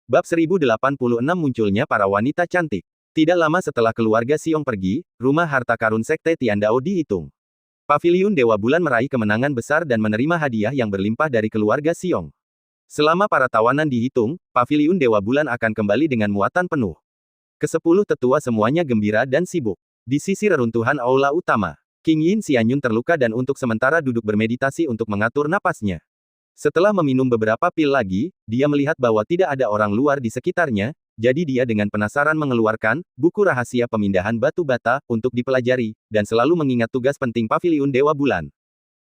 Bab 1086 munculnya para wanita cantik. Tidak lama setelah keluarga Xiong pergi, rumah harta karun Sekte Tiandao dihitung. Paviliun Dewa Bulan meraih kemenangan besar dan menerima hadiah yang berlimpah dari keluarga Xiong. Selama para tawanan dihitung, Paviliun Dewa Bulan akan kembali dengan muatan penuh. Kesepuluh tetua semuanya gembira dan sibuk. Di sisi reruntuhan aula utama, King Yin Xianyun terluka dan untuk sementara duduk bermeditasi untuk mengatur napasnya. Setelah meminum beberapa pil lagi, dia melihat bahwa tidak ada orang luar di sekitarnya, jadi dia dengan penasaran mengeluarkan buku rahasia pemindahan batu bata untuk dipelajari, dan selalu mengingat tugas penting Paviliun Dewa Bulan.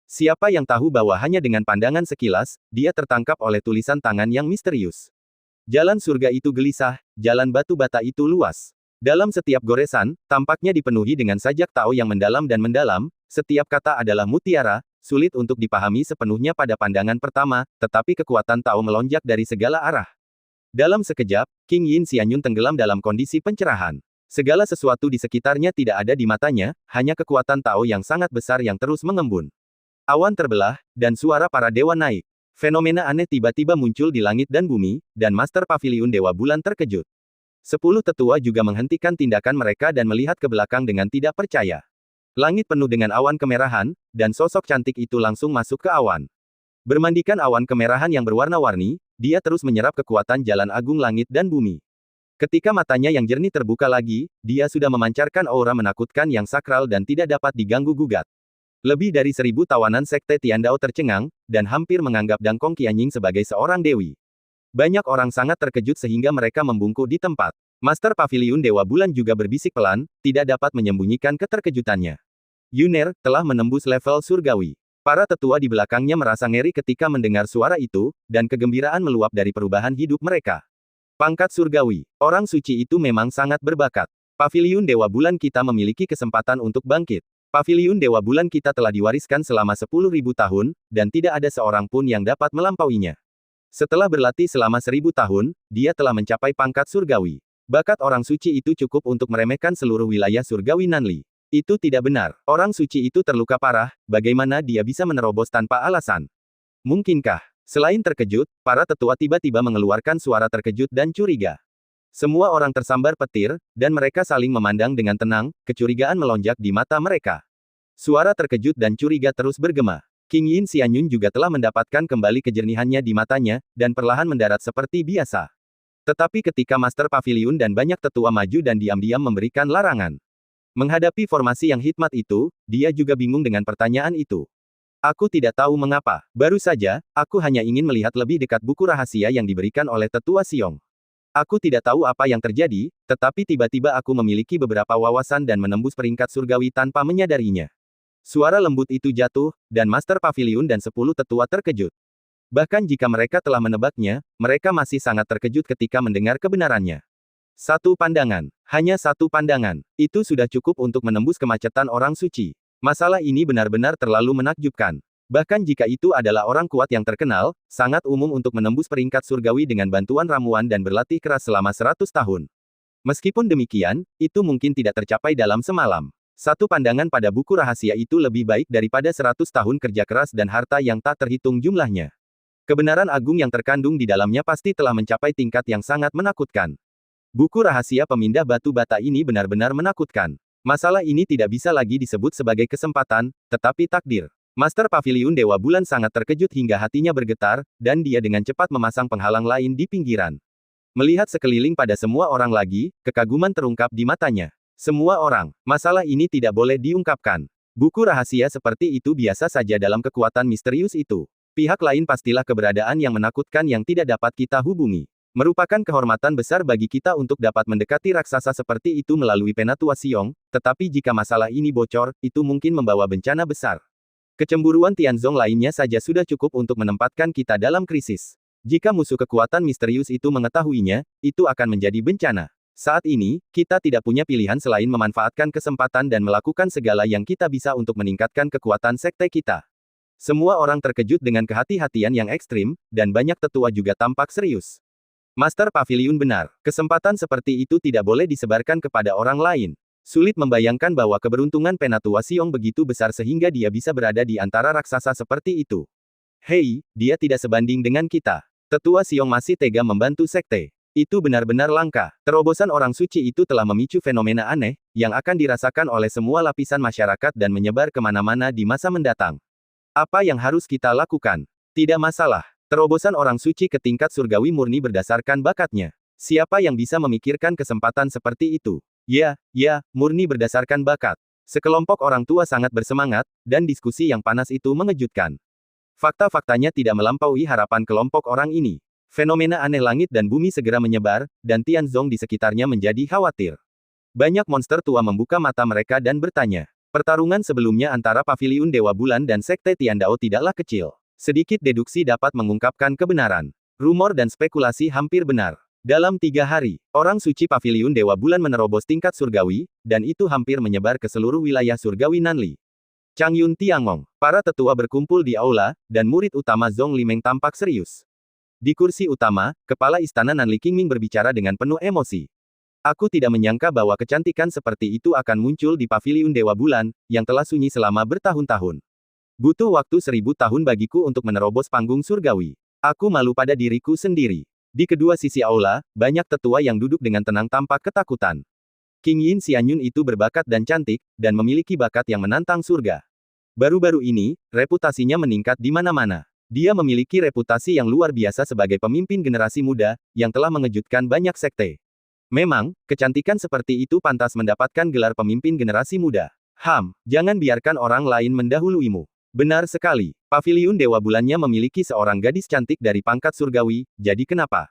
Siapa yang tahu bahwa hanya dengan pandangan sekilas, dia tertangkap oleh tulisan tangan yang misterius. Jalan surga itu gelisah, jalan batu bata itu luas. Dalam setiap goresan, tampaknya dipenuhi dengan sajak Tao yang mendalam dan mendalam, setiap kata adalah mutiara, sulit untuk dipahami sepenuhnya pada pandangan pertama, tetapi kekuatan Tao melonjak dari segala arah. Dalam sekejap, King Yin Xianyun tenggelam dalam kondisi pencerahan. Segala sesuatu di sekitarnya tidak ada di matanya, hanya kekuatan Tao yang sangat besar yang terus mengembun. Awan terbelah, dan suara para dewa naik. Fenomena aneh tiba-tiba muncul di langit dan bumi, dan Master Paviliun Dewa Bulan terkejut. 10 tetua juga menghentikan tindakan mereka dan melihat ke belakang dengan tidak percaya. Langit penuh dengan awan kemerahan, dan sosok cantik itu langsung masuk ke awan. Bermandikan awan kemerahan yang berwarna-warni, dia terus menyerap kekuatan jalan agung langit dan bumi. Ketika matanya yang jernih terbuka lagi, dia sudah memancarkan aura menakutkan yang sakral dan tidak dapat diganggu-gugat. Lebih dari 1000 tawanan Sekte Tiandao tercengang, dan hampir menganggap Dang Kong Qianying sebagai seorang dewi. Banyak orang sangat terkejut sehingga mereka membungkuk di tempat. Master Paviliun Dewa Bulan juga berbisik pelan, tidak dapat menyembunyikan keterkejutannya. Yuner telah menembus level surgawi. Para tetua di belakangnya merasa ngeri ketika mendengar suara itu, dan kegembiraan meluap dari perubahan hidup mereka. Pangkat surgawi. Orang suci itu memang sangat berbakat. Paviliun Dewa Bulan kita memiliki kesempatan untuk bangkit. Paviliun Dewa Bulan kita telah diwariskan selama 10.000 tahun, dan tidak ada seorang pun yang dapat melampauinya. Setelah berlatih selama 1000 tahun, dia telah mencapai pangkat surgawi. Bakat orang suci itu cukup untuk meremehkan seluruh wilayah surgawi Nanli. Itu tidak benar. Orang suci itu terluka parah, bagaimana dia bisa menerobos tanpa alasan? Mungkinkah? Selain terkejut, para tetua tiba-tiba mengeluarkan suara terkejut dan curiga. Semua orang tersambar petir, dan mereka saling memandang dengan tenang, kecurigaan melonjak di mata mereka. Suara terkejut dan curiga terus bergema. King Yin Xianyun juga telah mendapatkan kembali kejernihannya di matanya, dan perlahan mendarat seperti biasa. Tetapi ketika Master Paviliun dan banyak tetua maju dan diam-diam memberikan larangan. Menghadapi formasi yang hikmat itu, dia juga bingung dengan pertanyaan itu. Aku tidak tahu mengapa. Baru saja, aku hanya ingin melihat lebih dekat buku rahasia yang diberikan oleh tetua Xiong. Aku tidak tahu apa yang terjadi, tetapi tiba-tiba aku memiliki beberapa wawasan dan menembus peringkat surgawi tanpa menyadarinya. Suara lembut itu jatuh, dan Master Paviliun dan 10 tetua terkejut. Bahkan jika mereka telah menebaknya, mereka masih sangat terkejut ketika mendengar kebenarannya. Satu pandangan. Hanya satu pandangan. Itu sudah cukup untuk menembus kemacetan orang suci. Masalah ini benar-benar terlalu menakjubkan. Bahkan jika itu adalah orang kuat yang terkenal, sangat umum untuk menembus peringkat surgawi dengan bantuan ramuan dan berlatih keras selama 100 tahun. Meskipun demikian, itu mungkin tidak tercapai dalam semalam. Satu pandangan pada buku rahasia itu lebih baik daripada 100 tahun kerja keras dan harta yang tak terhitung jumlahnya. Kebenaran agung yang terkandung di dalamnya pasti telah mencapai tingkat yang sangat menakutkan. Buku rahasia pemindah batu bata ini benar-benar menakutkan. Masalah ini tidak bisa lagi disebut sebagai kesempatan, tetapi takdir. Master Paviliun Dewa Bulan sangat terkejut hingga hatinya bergetar, dan dia dengan cepat memasang penghalang lain di pinggiran. Melihat sekeliling pada semua orang lagi, kekaguman terungkap di matanya. Semua orang, masalah ini tidak boleh diungkapkan. Buku rahasia seperti itu biasa saja dalam kekuatan misterius itu. Pihak lain pastilah keberadaan yang menakutkan yang tidak dapat kita hubungi. Merupakan kehormatan besar bagi kita untuk dapat mendekati raksasa seperti itu melalui Penatua Xiong, tetapi jika masalah ini bocor, itu mungkin membawa bencana besar. Kecemburuan Tianzong lainnya saja sudah cukup untuk menempatkan kita dalam krisis. Jika musuh kekuatan misterius itu mengetahuinya, itu akan menjadi bencana. Saat ini, kita tidak punya pilihan selain memanfaatkan kesempatan dan melakukan segala yang kita bisa untuk meningkatkan kekuatan sekte kita. Semua orang terkejut dengan kehati-hatian yang ekstrim, dan banyak tetua juga tampak serius. Master Paviliun benar, kesempatan seperti itu tidak boleh disebarkan kepada orang lain. Sulit membayangkan bahwa keberuntungan Penatua Xiong begitu besar sehingga dia bisa berada di antara raksasa seperti itu. Hei, dia tidak sebanding dengan kita. Tetua Xiong masih tega membantu sekte. Itu benar-benar langka. Terobosan orang suci itu telah memicu fenomena aneh, yang akan dirasakan oleh semua lapisan masyarakat dan menyebar kemana-mana di masa mendatang. Apa yang harus kita lakukan? Tidak masalah. Terobosan orang suci ke tingkat surgawi murni berdasarkan bakatnya. Siapa yang bisa memikirkan kesempatan seperti itu? Ya, murni berdasarkan bakat. Sekelompok orang tua sangat bersemangat, dan diskusi yang panas itu mengejutkan. Fakta-faktanya tidak melampaui harapan kelompok orang ini. Fenomena aneh langit dan bumi segera menyebar, dan Tianzong di sekitarnya menjadi khawatir. Banyak monster tua membuka mata mereka dan bertanya. Pertarungan sebelumnya antara Paviliun Dewa Bulan dan Sekte Tiandao tidaklah kecil. Sedikit deduksi dapat mengungkapkan kebenaran. Rumor dan spekulasi hampir benar. Dalam 3 hari, orang suci Paviliun Dewa Bulan menerobos tingkat surgawi, dan itu hampir menyebar ke seluruh wilayah surgawi Nanli. Changyun Tiangong, para tetua berkumpul di aula, dan murid utama Zhong Limeng tampak serius. Di kursi utama, kepala istana Nanli Qingming berbicara dengan penuh emosi. Aku tidak menyangka bahwa kecantikan seperti itu akan muncul di Paviliun Dewa Bulan, yang telah sunyi selama bertahun-tahun. Butuh waktu 1000 tahun bagiku untuk menerobos panggung surgawi. Aku malu pada diriku sendiri. Di kedua sisi aula, banyak tetua yang duduk dengan tenang tampak ketakutan. King Yin Xianyun itu berbakat dan cantik, dan memiliki bakat yang menantang surga. Baru-baru ini, reputasinya meningkat di mana-mana. Dia memiliki reputasi yang luar biasa sebagai pemimpin generasi muda, yang telah mengejutkan banyak sekte. Memang, kecantikan seperti itu pantas mendapatkan gelar pemimpin generasi muda. Jangan biarkan orang lain mendahuluimu. Benar sekali, Paviliun Dewa Bulannya memiliki seorang gadis cantik dari pangkat surgawi, jadi kenapa?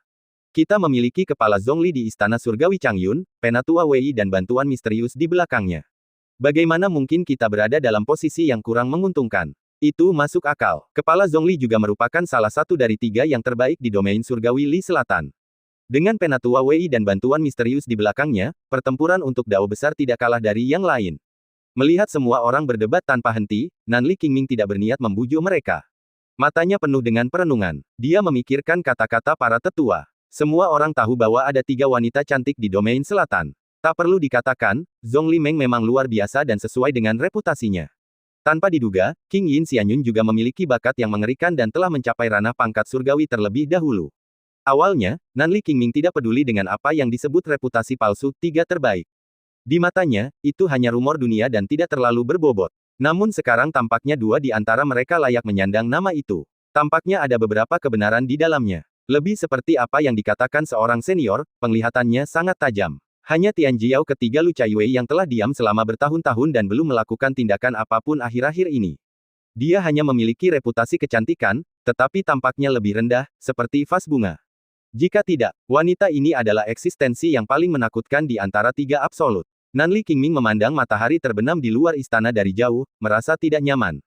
Kita memiliki kepala Zhongli di Istana Surgawi Changyun, Penatua Wei dan bantuan misterius di belakangnya. Bagaimana mungkin kita berada dalam posisi yang kurang menguntungkan? Itu masuk akal. Kepala Zhongli juga merupakan salah satu dari 3 yang terbaik di domain surgawi Li Selatan. Dengan Penatua Wei dan bantuan misterius di belakangnya, pertempuran untuk Dao besar tidak kalah dari yang lain. Melihat semua orang berdebat tanpa henti, Nanli Qingming tidak berniat membujuk mereka. Matanya penuh dengan perenungan. Dia memikirkan kata-kata para tetua. Semua orang tahu bahwa ada 3 wanita cantik di domain selatan. Tak perlu dikatakan, Zhong Limeng memang luar biasa dan sesuai dengan reputasinya. Tanpa diduga, King Yin Xianyun juga memiliki bakat yang mengerikan dan telah mencapai ranah pangkat surgawi terlebih dahulu. Awalnya, Nanli Qingming tidak peduli dengan apa yang disebut reputasi palsu 3 terbaik. Di matanya, itu hanya rumor dunia dan tidak terlalu berbobot. Namun sekarang tampaknya 2 di antara mereka layak menyandang nama itu. Tampaknya ada beberapa kebenaran di dalamnya. Lebih seperti apa yang dikatakan seorang senior, penglihatannya sangat tajam. Hanya Tianjiao ketiga Lu Chaiwei yang telah diam selama bertahun-tahun dan belum melakukan tindakan apapun akhir-akhir ini. Dia hanya memiliki reputasi kecantikan, tetapi tampaknya lebih rendah, seperti vas bunga. Jika tidak, wanita ini adalah eksistensi yang paling menakutkan di antara 3 absolut. Nanli Qingming memandang matahari terbenam di luar istana dari jauh, merasa tidak nyaman.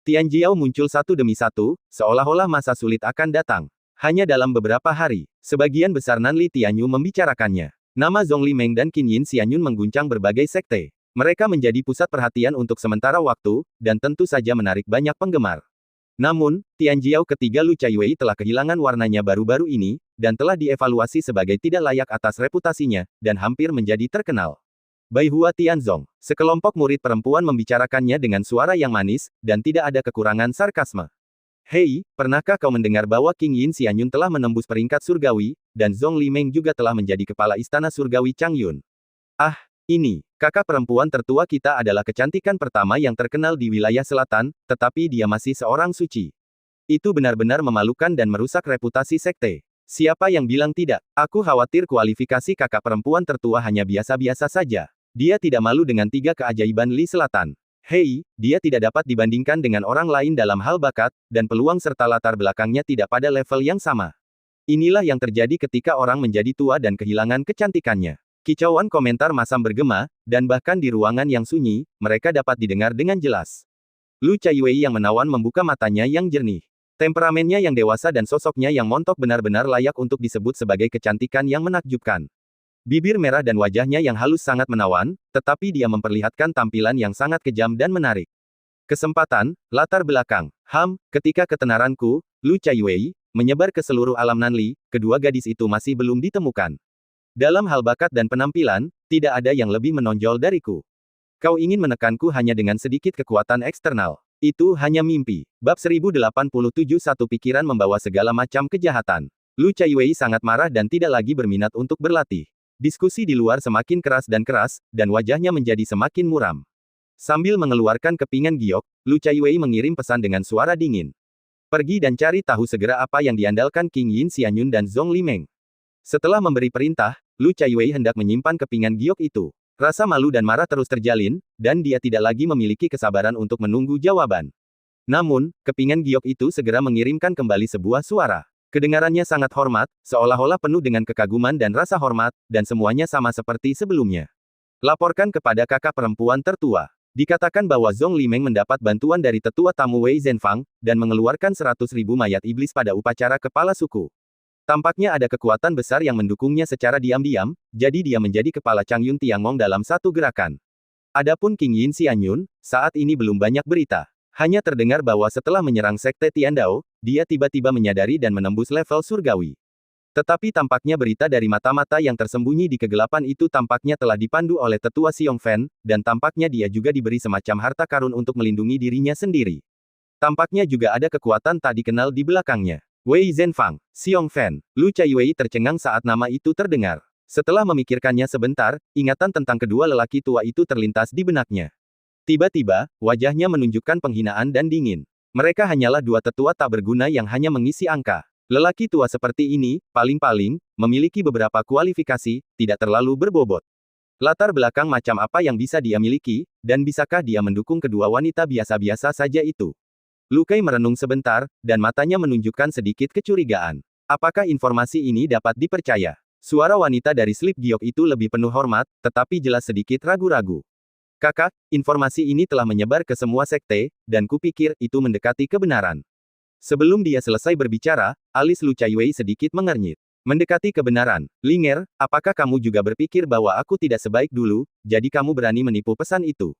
Tianjiao muncul satu demi satu, seolah-olah masa sulit akan datang. Hanya dalam beberapa hari, sebagian besar Nanli Tianyu membicarakannya. Nama Zhong Limeng dan King Yin Xianyun mengguncang berbagai sekte. Mereka menjadi pusat perhatian untuk sementara waktu, dan tentu saja menarik banyak penggemar. Namun, Tianjiao ketiga Lu Chaiwei telah kehilangan warnanya baru-baru ini, dan telah dievaluasi sebagai tidak layak atas reputasinya, dan hampir menjadi terkenal. Baihua Tianzong, sekelompok murid perempuan membicarakannya dengan suara yang manis, dan tidak ada kekurangan sarkasme. Hei, pernahkah kau mendengar bahwa King Yin Xianyun telah menembus peringkat surgawi, dan Zhong Limeng juga telah menjadi kepala istana surgawi Changyun? Ini, kakak perempuan tertua kita adalah kecantikan pertama yang terkenal di wilayah selatan, tetapi dia masih seorang suci. Itu benar-benar memalukan dan merusak reputasi sekte. Siapa yang bilang tidak? Aku khawatir kualifikasi kakak perempuan tertua hanya biasa-biasa saja. Dia tidak malu dengan 3 keajaiban Li Selatan. Hei, dia tidak dapat dibandingkan dengan orang lain dalam hal bakat, dan peluang serta latar belakangnya tidak pada level yang sama. Inilah yang terjadi ketika orang menjadi tua dan kehilangan kecantikannya. Kicauan komentar masam bergema, dan bahkan di ruangan yang sunyi, mereka dapat didengar dengan jelas. Lu Chaiwei yang menawan membuka matanya yang jernih. Temperamennya yang dewasa dan sosoknya yang montok benar-benar layak untuk disebut sebagai kecantikan yang menakjubkan. Bibir merah dan wajahnya yang halus sangat menawan, tetapi dia memperlihatkan tampilan yang sangat kejam dan menarik. Kesempatan, latar belakang. Ketika ketenaranku, Lu Chaiwei, menyebar ke seluruh alam Nanli, kedua gadis itu masih belum ditemukan. Dalam hal bakat dan penampilan, tidak ada yang lebih menonjol dariku. Kau ingin menekanku hanya dengan sedikit kekuatan eksternal. Itu hanya mimpi. Bab 1087 Satu pikiran membawa segala macam kejahatan. Lu Chaiwei sangat marah dan tidak lagi berminat untuk berlatih. Diskusi di luar semakin keras, dan wajahnya menjadi semakin muram. Sambil mengeluarkan kepingan giok, Lu Chaiwei mengirim pesan dengan suara dingin. Pergi dan cari tahu segera apa yang diandalkan King Yin Xianyun dan Zhong Limeng. Setelah memberi perintah, Lu Chaiwei hendak menyimpan kepingan giok itu. Rasa malu dan marah terus terjalin, dan dia tidak lagi memiliki kesabaran untuk menunggu jawaban. Namun, kepingan giok itu segera mengirimkan kembali sebuah suara. Kedengarannya sangat hormat, seolah-olah penuh dengan kekaguman dan rasa hormat, dan semuanya sama seperti sebelumnya. Laporkan kepada kakak perempuan tertua. Dikatakan bahwa Zhong Limeng mendapat bantuan dari tetua tamu Wei Zhenfang, dan mengeluarkan 100.000 mayat iblis pada upacara kepala suku. Tampaknya ada kekuatan besar yang mendukungnya secara diam-diam, jadi dia menjadi kepala Changyun Tiangong dalam satu gerakan. Adapun King Yin Xianyun, saat ini belum banyak berita. Hanya terdengar bahwa setelah menyerang Sekte Tiandao, dia tiba-tiba menyadari dan menembus level surgawi. Tetapi tampaknya berita dari mata-mata yang tersembunyi di kegelapan itu tampaknya telah dipandu oleh tetua Xiong Fan, dan tampaknya dia juga diberi semacam harta karun untuk melindungi dirinya sendiri. Tampaknya juga ada kekuatan tak dikenal di belakangnya. Wei Zhenfang, Xiong Fan, Lu Chaiwei tercengang saat nama itu terdengar. Setelah memikirkannya sebentar, ingatan tentang kedua lelaki tua itu terlintas di benaknya. Tiba-tiba, wajahnya menunjukkan penghinaan dan dingin. Mereka hanyalah dua tetua tak berguna yang hanya mengisi angka. Lelaki tua seperti ini, paling-paling, memiliki beberapa kualifikasi, tidak terlalu berbobot. Latar belakang macam apa yang bisa dia miliki, dan bisakah dia mendukung kedua wanita biasa-biasa saja itu? Lu Kei merenung sebentar, dan matanya menunjukkan sedikit kecurigaan. Apakah informasi ini dapat dipercaya? Suara wanita dari slip giok itu lebih penuh hormat, tetapi jelas sedikit ragu-ragu. Kakak, informasi ini telah menyebar ke semua sekte, dan kupikir itu mendekati kebenaran. Sebelum dia selesai berbicara, alis Lu Chaiwei sedikit mengernyit. Mendekati kebenaran. Linger, apakah kamu juga berpikir bahwa aku tidak sebaik dulu, jadi kamu berani menipu pesan itu?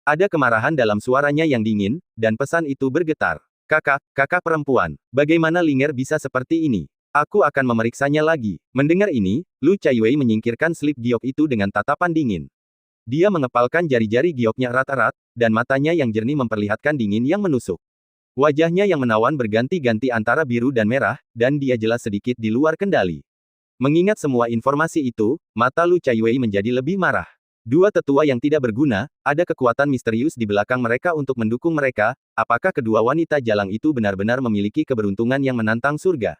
Ada kemarahan dalam suaranya yang dingin, dan pesan itu bergetar. Kakak perempuan, bagaimana Linger bisa seperti ini? Aku akan memeriksanya lagi. Mendengar ini, Lu Chaiwei menyingkirkan slip giok itu dengan tatapan dingin. Dia mengepalkan jari-jari gioknya erat-erat, dan matanya yang jernih memperlihatkan dingin yang menusuk. Wajahnya yang menawan berganti-ganti antara biru dan merah, dan dia jelas sedikit di luar kendali. Mengingat semua informasi itu, mata Lu Chaiwei menjadi lebih marah. Dua tetua yang tidak berguna, ada kekuatan misterius di belakang mereka untuk mendukung mereka, apakah kedua wanita jalang itu benar-benar memiliki keberuntungan yang menantang surga?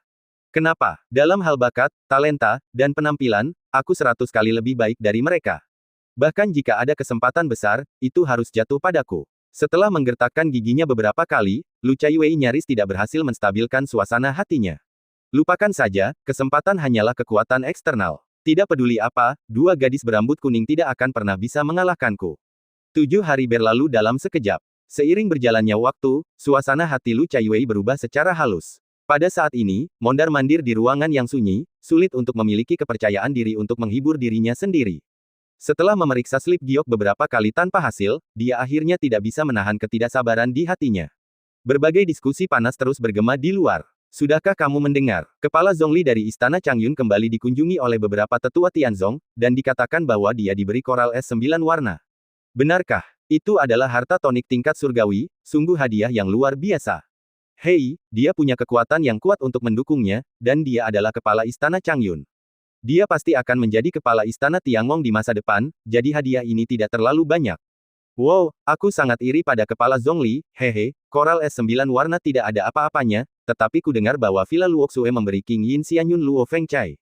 Kenapa? Dalam hal bakat, talenta, dan penampilan, aku 100 kali lebih baik dari mereka. Bahkan jika ada kesempatan besar, itu harus jatuh padaku. Setelah menggertakkan giginya beberapa kali, Lu Chaiwei nyaris tidak berhasil menstabilkan suasana hatinya. Lupakan saja, kesempatan hanyalah kekuatan eksternal. Tidak peduli apa, dua gadis berambut kuning tidak akan pernah bisa mengalahkanku. 7 hari berlalu dalam sekejap. Seiring berjalannya waktu, suasana hati Lu Chaiwei berubah secara halus. Pada saat ini, mondar-mandir di ruangan yang sunyi, sulit untuk memiliki kepercayaan diri untuk menghibur dirinya sendiri. Setelah memeriksa slip giok beberapa kali tanpa hasil, dia akhirnya tidak bisa menahan ketidaksabaran di hatinya. Berbagai diskusi panas terus bergema di luar. Sudahkah kamu mendengar? Kepala Zhongli dari Istana Changyun kembali dikunjungi oleh beberapa tetua Tianzong, dan dikatakan bahwa dia diberi koral es 9 warna. Benarkah? Itu adalah harta tonik tingkat surgawi, sungguh hadiah yang luar biasa. Hei, dia punya kekuatan yang kuat untuk mendukungnya, dan dia adalah kepala Istana Changyun. Dia pasti akan menjadi kepala Istana Tiangong di masa depan, jadi hadiah ini tidak terlalu banyak. Wow, aku sangat iri pada kepala Zhongli, hehe, koral es 9 warna tidak ada apa-apanya, tetapi ku dengar bahwa Villa Luoxue memberi King Yin Xianyun Luo Fengcai.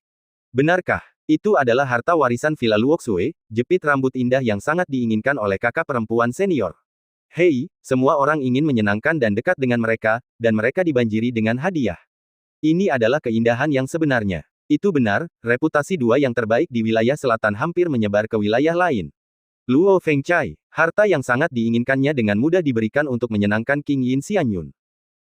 Benarkah? Itu adalah harta warisan Villa Luoxue, jepit rambut indah yang sangat diinginkan oleh kakak perempuan senior. Hei, semua orang ingin menyenangkan dan dekat dengan mereka, dan mereka dibanjiri dengan hadiah. Ini adalah keindahan yang sebenarnya. Itu benar, reputasi dua yang terbaik di wilayah selatan hampir menyebar ke wilayah lain. Luo Fengcai, harta yang sangat diinginkannya dengan mudah diberikan untuk menyenangkan King Yin Xianyun.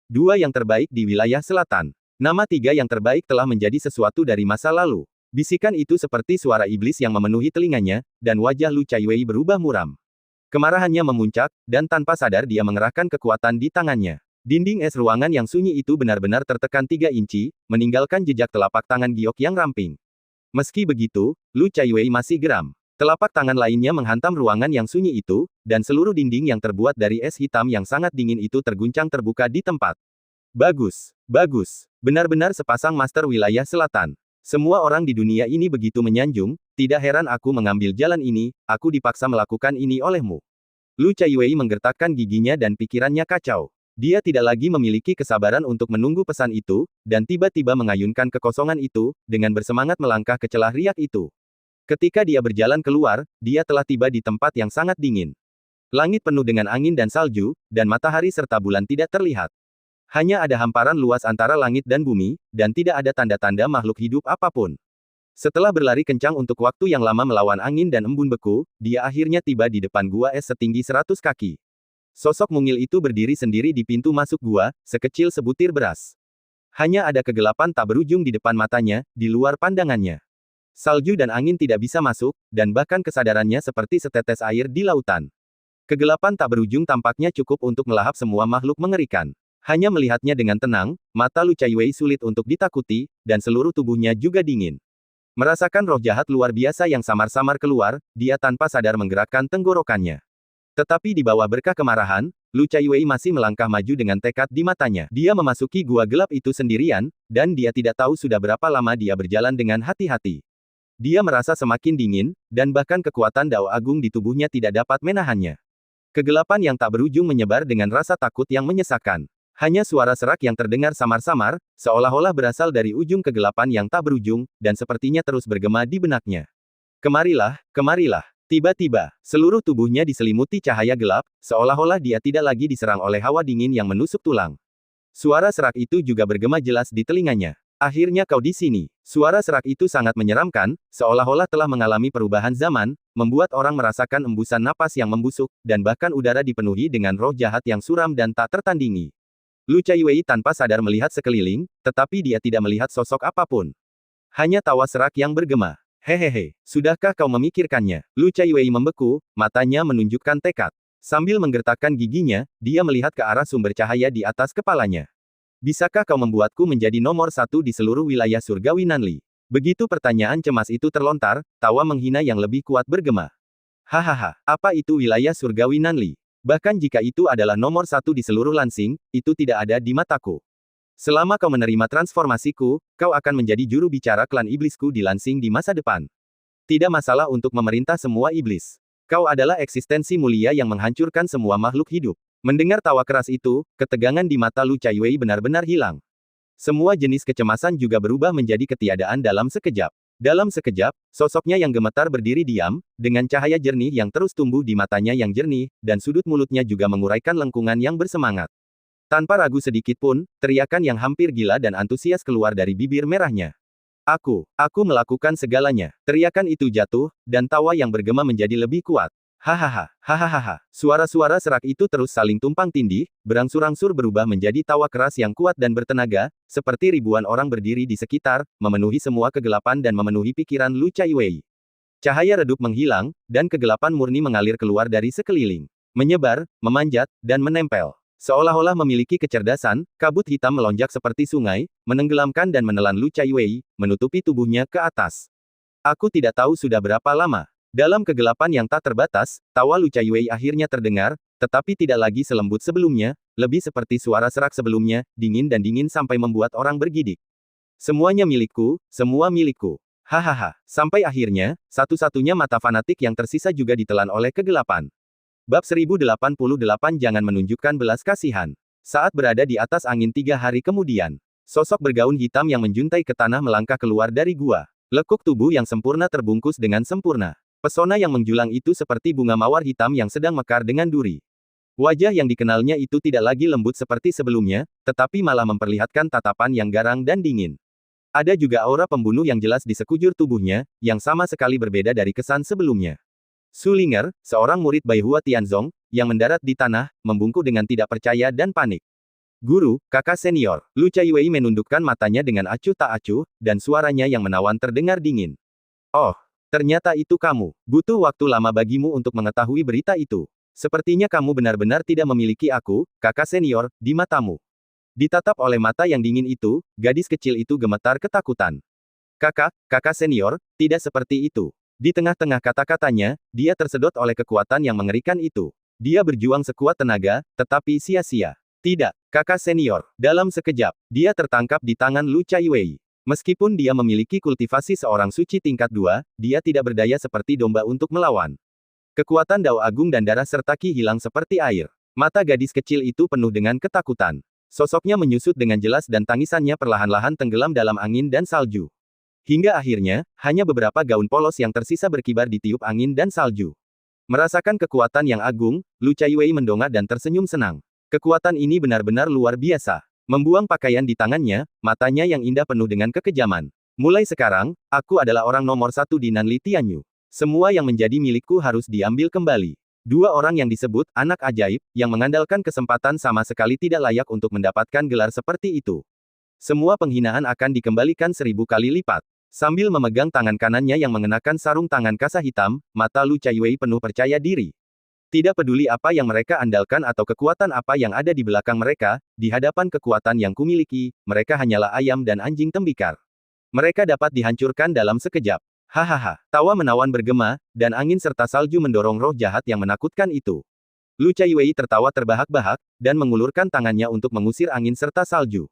Dua yang terbaik di wilayah selatan. Nama tiga yang terbaik telah menjadi sesuatu dari masa lalu. Bisikan itu seperti suara iblis yang memenuhi telinganya, dan wajah Lu Chaiwei berubah muram. Kemarahannya memuncak, dan tanpa sadar dia mengerahkan kekuatan di tangannya. Dinding es ruangan yang sunyi itu benar-benar tertekan 3 inci, meninggalkan jejak telapak tangan giok yang ramping. Meski begitu, Lu Chaiwei masih geram. Telapak tangan lainnya menghantam ruangan yang sunyi itu, dan seluruh dinding yang terbuat dari es hitam yang sangat dingin itu terguncang terbuka di tempat. Bagus, bagus. Benar-benar sepasang master wilayah selatan. Semua orang di dunia ini begitu menyanjung, tidak heran aku mengambil jalan ini, aku dipaksa melakukan ini olehmu. Lu Chaiwei menggertakkan giginya dan pikirannya kacau. Dia tidak lagi memiliki kesabaran untuk menunggu pesan itu, dan tiba-tiba mengayunkan kekosongan itu, dengan bersemangat melangkah ke celah riak itu. Ketika dia berjalan keluar, dia telah tiba di tempat yang sangat dingin. Langit penuh dengan angin dan salju, dan matahari serta bulan tidak terlihat. Hanya ada hamparan luas antara langit dan bumi, dan tidak ada tanda-tanda makhluk hidup apapun. Setelah berlari kencang untuk waktu yang lama melawan angin dan embun beku, dia akhirnya tiba di depan gua es setinggi 100 kaki. Sosok mungil itu berdiri sendiri di pintu masuk gua, sekecil sebutir beras. Hanya ada kegelapan tak berujung di depan matanya, di luar pandangannya. Salju dan angin tidak bisa masuk, dan bahkan kesadarannya seperti setetes air di lautan. Kegelapan tak berujung tampaknya cukup untuk melahap semua makhluk mengerikan. Hanya melihatnya dengan tenang, mata Lu Chaiwei sulit untuk ditakuti, dan seluruh tubuhnya juga dingin. Merasakan roh jahat luar biasa yang samar-samar keluar, dia tanpa sadar menggerakkan tenggorokannya. Tetapi di bawah berkah kemarahan, Lu Chaiwei masih melangkah maju dengan tekad di matanya. Dia memasuki gua gelap itu sendirian, dan dia tidak tahu sudah berapa lama dia berjalan dengan hati-hati. Dia merasa semakin dingin, dan bahkan kekuatan Dao Agung di tubuhnya tidak dapat menahannya. Kegelapan yang tak berujung menyebar dengan rasa takut yang menyesakkan. Hanya suara serak yang terdengar samar-samar, seolah-olah berasal dari ujung kegelapan yang tak berujung, dan sepertinya terus bergema di benaknya. Kemarilah, kemarilah. Tiba-tiba, seluruh tubuhnya diselimuti cahaya gelap, seolah-olah dia tidak lagi diserang oleh hawa dingin yang menusuk tulang. Suara serak itu juga bergema jelas di telinganya. Akhirnya kau di sini. Suara serak itu sangat menyeramkan, seolah-olah telah mengalami perubahan zaman, membuat orang merasakan embusan napas yang membusuk, dan bahkan udara dipenuhi dengan roh jahat yang suram dan tak tertandingi. Lu Chaiwei tanpa sadar melihat sekeliling, tetapi dia tidak melihat sosok apapun. Hanya tawa serak yang bergema. Hehehe, sudahkah kau memikirkannya? Lu Chaiwei membeku, matanya menunjukkan tekad. Sambil menggertakkan giginya, dia melihat ke arah sumber cahaya di atas kepalanya. Bisakah kau membuatku menjadi nomor 1 di seluruh wilayah surgawi Nanli? Begitu pertanyaan cemas itu terlontar, tawa menghina yang lebih kuat bergema. Hahaha, apa itu wilayah surgawi Nanli? Bahkan jika itu adalah nomor 1 di seluruh Lansing, itu tidak ada di mataku. Selama kau menerima transformasiku, kau akan menjadi juru bicara klan iblisku di Lansing di masa depan. Tidak masalah untuk memerintah semua iblis. Kau adalah eksistensi mulia yang menghancurkan semua makhluk hidup. Mendengar tawa keras itu, ketegangan di mata Lu Chaiwei benar-benar hilang. Semua jenis kecemasan juga berubah menjadi ketiadaan dalam sekejap. Dalam sekejap, sosoknya yang gemetar berdiri diam, dengan cahaya jernih yang terus tumbuh di matanya yang jernih, dan sudut mulutnya juga menguraikan lengkungan yang bersemangat. Tanpa ragu sedikit pun, teriakan yang hampir gila dan antusias keluar dari bibir merahnya. Aku melakukan segalanya. Teriakan itu jatuh, dan tawa yang bergema menjadi lebih kuat. Hahaha, hahaha. Suara-suara serak itu terus saling tumpang tindih, berangsur-angsur berubah menjadi tawa keras yang kuat dan bertenaga, seperti ribuan orang berdiri di sekitar, memenuhi semua kegelapan dan memenuhi pikiran Lu Chaiwei. Cahaya redup menghilang, dan kegelapan murni mengalir keluar dari sekeliling. Menyebar, memanjat, dan menempel. Seolah-olah memiliki kecerdasan, kabut hitam melonjak seperti sungai, menenggelamkan dan menelan Lu Chaiwei, menutupi tubuhnya ke atas. Aku tidak tahu sudah berapa lama. Dalam kegelapan yang tak terbatas, tawa Lu Chaiwei akhirnya terdengar, tetapi tidak lagi selembut sebelumnya, lebih seperti suara serak sebelumnya, dingin dan dingin sampai membuat orang bergidik. Semuanya milikku, semua milikku. Hahaha, sampai akhirnya, satu-satunya mata fanatik yang tersisa juga ditelan oleh kegelapan. Bab 1088 Jangan menunjukkan belas kasihan. Saat berada di atas angin 3 hari kemudian, sosok bergaun hitam yang menjuntai ke tanah melangkah keluar dari gua. Lekuk tubuh yang sempurna terbungkus dengan sempurna. Pesona yang menjulang itu seperti bunga mawar hitam yang sedang mekar dengan duri. Wajah yang dikenalnya itu tidak lagi lembut seperti sebelumnya, tetapi malah memperlihatkan tatapan yang garang dan dingin. Ada juga aura pembunuh yang jelas di sekujur tubuhnya, yang sama sekali berbeda dari kesan sebelumnya. Su Linger, seorang murid Baihua Tianzong, yang mendarat di tanah, membungkuk dengan tidak percaya dan panik. Guru, kakak senior, Lu Chaiwei menundukkan matanya dengan acuh tak acuh, dan suaranya yang menawan terdengar dingin. Oh, ternyata itu kamu. Butuh waktu lama bagimu untuk mengetahui berita itu. Sepertinya kamu benar-benar tidak memiliki aku, kakak senior, di matamu. Ditatap oleh mata yang dingin itu, gadis kecil itu gemetar ketakutan. Kakak senior, tidak seperti itu. Di tengah-tengah kata-katanya, dia tersedot oleh kekuatan yang mengerikan itu. Dia berjuang sekuat tenaga, tetapi sia-sia. Tidak, kakak senior. Dalam sekejap, dia tertangkap di tangan Lu Chaiwei. Meskipun dia memiliki kultivasi seorang suci tingkat 2, dia tidak berdaya seperti domba untuk melawan. Kekuatan Dao Agung dan darah serta Qi hilang seperti air. Mata gadis kecil itu penuh dengan ketakutan. Sosoknya menyusut dengan jelas dan tangisannya perlahan-lahan tenggelam dalam angin dan salju. Hingga akhirnya, hanya beberapa gaun polos yang tersisa berkibar di tiup angin dan salju. Merasakan kekuatan yang agung, Lu Chaiwei mendongak dan tersenyum senang. Kekuatan ini benar-benar luar biasa. Membuang pakaian di tangannya, matanya yang indah penuh dengan kekejaman. Mulai sekarang, aku adalah orang nomor 1 di Nanli Tianyu. Semua yang menjadi milikku harus diambil kembali. Dua orang yang disebut anak ajaib, yang mengandalkan kesempatan sama sekali tidak layak untuk mendapatkan gelar seperti itu. Semua penghinaan akan dikembalikan 1000 kali lipat. Sambil memegang tangan kanannya yang mengenakan sarung tangan kasa hitam, mata Lu Chaiwei penuh percaya diri. Tidak peduli apa yang mereka andalkan atau kekuatan apa yang ada di belakang mereka, di hadapan kekuatan yang kumiliki, mereka hanyalah ayam dan anjing tembikar. Mereka dapat dihancurkan dalam sekejap. Hahaha, tawa menawan bergema, dan angin serta salju mendorong roh jahat yang menakutkan itu. Lu Chaiwei tertawa terbahak-bahak, dan mengulurkan tangannya untuk mengusir angin serta salju.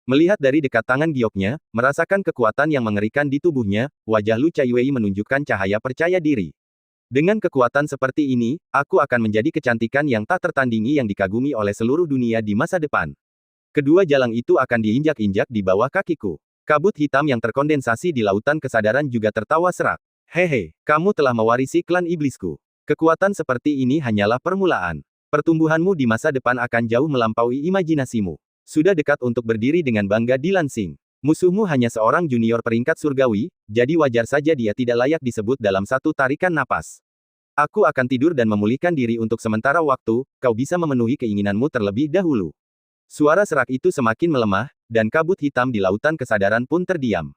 Melihat dari dekat tangan gioknya, merasakan kekuatan yang mengerikan di tubuhnya, wajah Lu Chaiwei menunjukkan cahaya percaya diri. Dengan kekuatan seperti ini, aku akan menjadi kecantikan yang tak tertandingi yang dikagumi oleh seluruh dunia di masa depan. Kedua jalang itu akan diinjak-injak di bawah kakiku. Kabut hitam yang terkondensasi di lautan kesadaran juga tertawa serak. Hehe, kamu telah mewarisi klan iblisku. Kekuatan seperti ini hanyalah permulaan. Pertumbuhanmu di masa depan akan jauh melampaui imajinasimu. Sudah dekat untuk berdiri dengan bangga di Lansing. Musuhmu hanya seorang junior peringkat surgawi, jadi wajar saja dia tidak layak disebut dalam satu tarikan napas. Aku akan tidur dan memulihkan diri untuk sementara waktu, kau bisa memenuhi keinginanmu terlebih dahulu. Suara serak itu semakin melemah, dan kabut hitam di lautan kesadaran pun terdiam.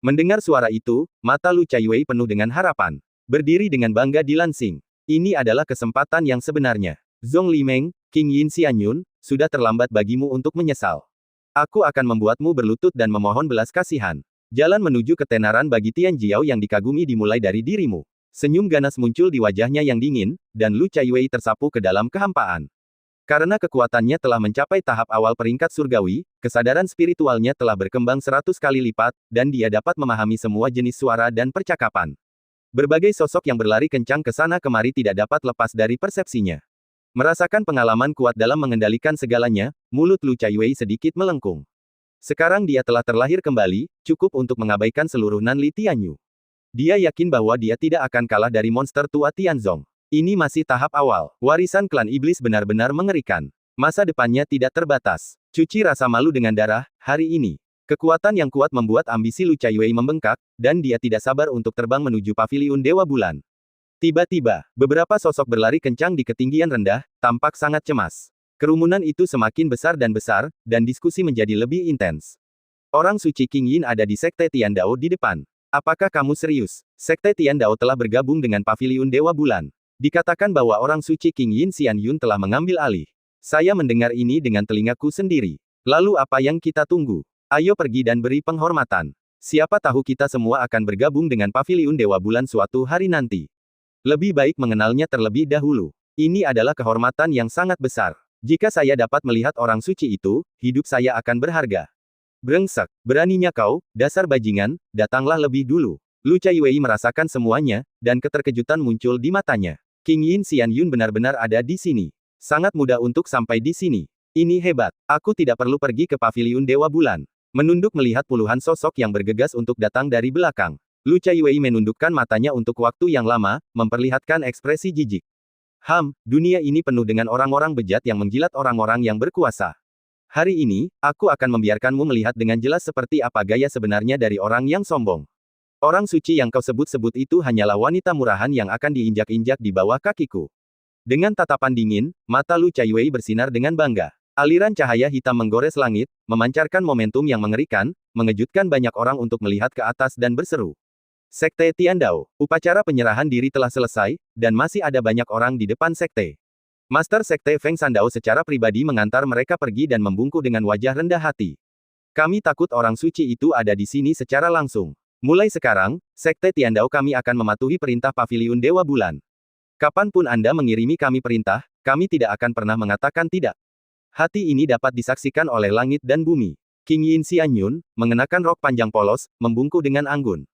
Mendengar suara itu, mata Lu Chaiwei penuh dengan harapan. Berdiri dengan bangga di Lansing. Ini adalah kesempatan yang sebenarnya. Zhong Limeng, King Yin Xianyun, sudah terlambat bagimu untuk menyesal. Aku akan membuatmu berlutut dan memohon belas kasihan. Jalan menuju ketenaran bagi Tian Jiao yang dikagumi dimulai dari dirimu. Senyum ganas muncul di wajahnya yang dingin, dan Lu Chaiwei tersapu ke dalam kehampaan. Karena kekuatannya telah mencapai tahap awal peringkat surgawi, kesadaran spiritualnya telah berkembang 100 kali lipat, dan dia dapat memahami semua jenis suara dan percakapan. Berbagai sosok yang berlari kencang ke sana kemari tidak dapat lepas dari persepsinya. Merasakan pengalaman kuat dalam mengendalikan segalanya, mulut Lu Chaiwei sedikit melengkung. Sekarang dia telah terlahir kembali, cukup untuk mengabaikan seluruh Nanli Tianyu. Dia yakin bahwa dia tidak akan kalah dari monster tua Tianzong. Ini masih tahap awal. Warisan klan iblis benar-benar mengerikan. Masa depannya tidak terbatas. Cuci rasa malu dengan darah, hari ini. Kekuatan yang kuat membuat ambisi Lu Chaiwei membengkak, dan dia tidak sabar untuk terbang menuju paviliun Dewa Bulan. Tiba-tiba, beberapa sosok berlari kencang di ketinggian rendah, tampak sangat cemas. Kerumunan itu semakin besar, dan diskusi menjadi lebih intens. Orang suci King Yin ada di Sekte Tiandao di depan. Apakah kamu serius? Sekte Tiandao telah bergabung dengan Paviliun Dewa Bulan. Dikatakan bahwa orang suci King Yin Xianyun telah mengambil alih. Saya mendengar ini dengan telingaku sendiri. Lalu apa yang kita tunggu? Ayo pergi dan beri penghormatan. Siapa tahu kita semua akan bergabung dengan Paviliun Dewa Bulan suatu hari nanti. Lebih baik mengenalnya terlebih dahulu. Ini adalah kehormatan yang sangat besar. Jika saya dapat melihat orang suci itu, hidup saya akan berharga. Brengsek, beraninya kau, dasar bajingan, datanglah lebih dulu. Lu Chaiwei merasakan semuanya, dan keterkejutan muncul di matanya. King Yin Xianyun benar-benar ada di sini. Sangat mudah untuk sampai di sini. Ini hebat. Aku tidak perlu pergi ke Paviliun Dewa Bulan. Menunduk melihat puluhan sosok yang bergegas untuk datang dari belakang. Lu Chaiwei menundukkan matanya untuk waktu yang lama, memperlihatkan ekspresi jijik. Dunia ini penuh dengan orang-orang bejat yang menjilat orang-orang yang berkuasa. Hari ini, aku akan membiarkanmu melihat dengan jelas seperti apa gaya sebenarnya dari orang yang sombong. Orang suci yang kau sebut-sebut itu hanyalah wanita murahan yang akan diinjak-injak di bawah kakiku. Dengan tatapan dingin, mata Lu Chaiwei bersinar dengan bangga. Aliran cahaya hitam menggores langit, memancarkan momentum yang mengerikan, mengejutkan banyak orang untuk melihat ke atas dan berseru. Sekte Tiandao, upacara penyerahan diri telah selesai, dan masih ada banyak orang di depan sekte. Master Sekte Feng Sandao secara pribadi mengantar mereka pergi dan membungkuk dengan wajah rendah hati. Kami takut orang suci itu ada di sini secara langsung. Mulai sekarang, Sekte Tiandao kami akan mematuhi perintah Paviliun Dewa Bulan. Kapanpun Anda mengirimi kami perintah, kami tidak akan pernah mengatakan tidak. Hati ini dapat disaksikan oleh langit dan bumi. King Yin Xianyun, mengenakan rok panjang polos, membungkuk dengan anggun.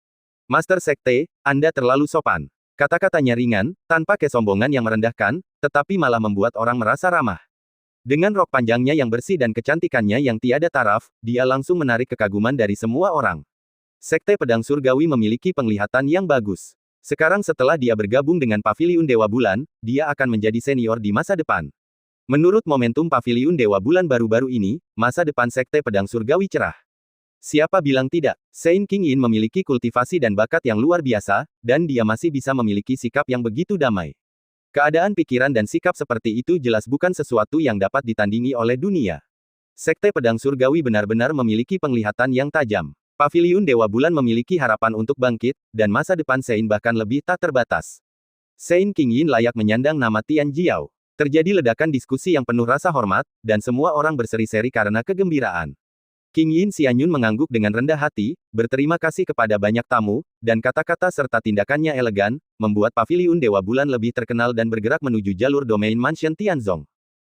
Master Sekte, Anda terlalu sopan. Kata-katanya ringan, tanpa kesombongan yang merendahkan, tetapi malah membuat orang merasa ramah. Dengan rok panjangnya yang bersih dan kecantikannya yang tiada taraf, dia langsung menarik kekaguman dari semua orang. Sekte Pedang Surgawi memiliki penglihatan yang bagus. Sekarang setelah dia bergabung dengan Paviliun Dewa Bulan, dia akan menjadi senior di masa depan. Menurut momentum Paviliun Dewa Bulan baru-baru ini, masa depan Sekte Pedang Surgawi cerah. Siapa bilang tidak? Sein King Yin memiliki kultivasi dan bakat yang luar biasa, dan dia masih bisa memiliki sikap yang begitu damai. Keadaan pikiran dan sikap seperti itu jelas bukan sesuatu yang dapat ditandingi oleh dunia. Sekte Pedang Surgawi benar-benar memiliki penglihatan yang tajam. Paviliun Dewa Bulan memiliki harapan untuk bangkit, dan masa depan Sein bahkan lebih tak terbatas. Sein King Yin layak menyandang nama Tian Jiao. Terjadi ledakan diskusi yang penuh rasa hormat, dan semua orang berseri-seri karena kegembiraan. King Yin Xianyun mengangguk dengan rendah hati, berterima kasih kepada banyak tamu, dan kata-kata serta tindakannya elegan, membuat Paviliun Dewa Bulan lebih terkenal dan bergerak menuju jalur domain Mansion Tianzong.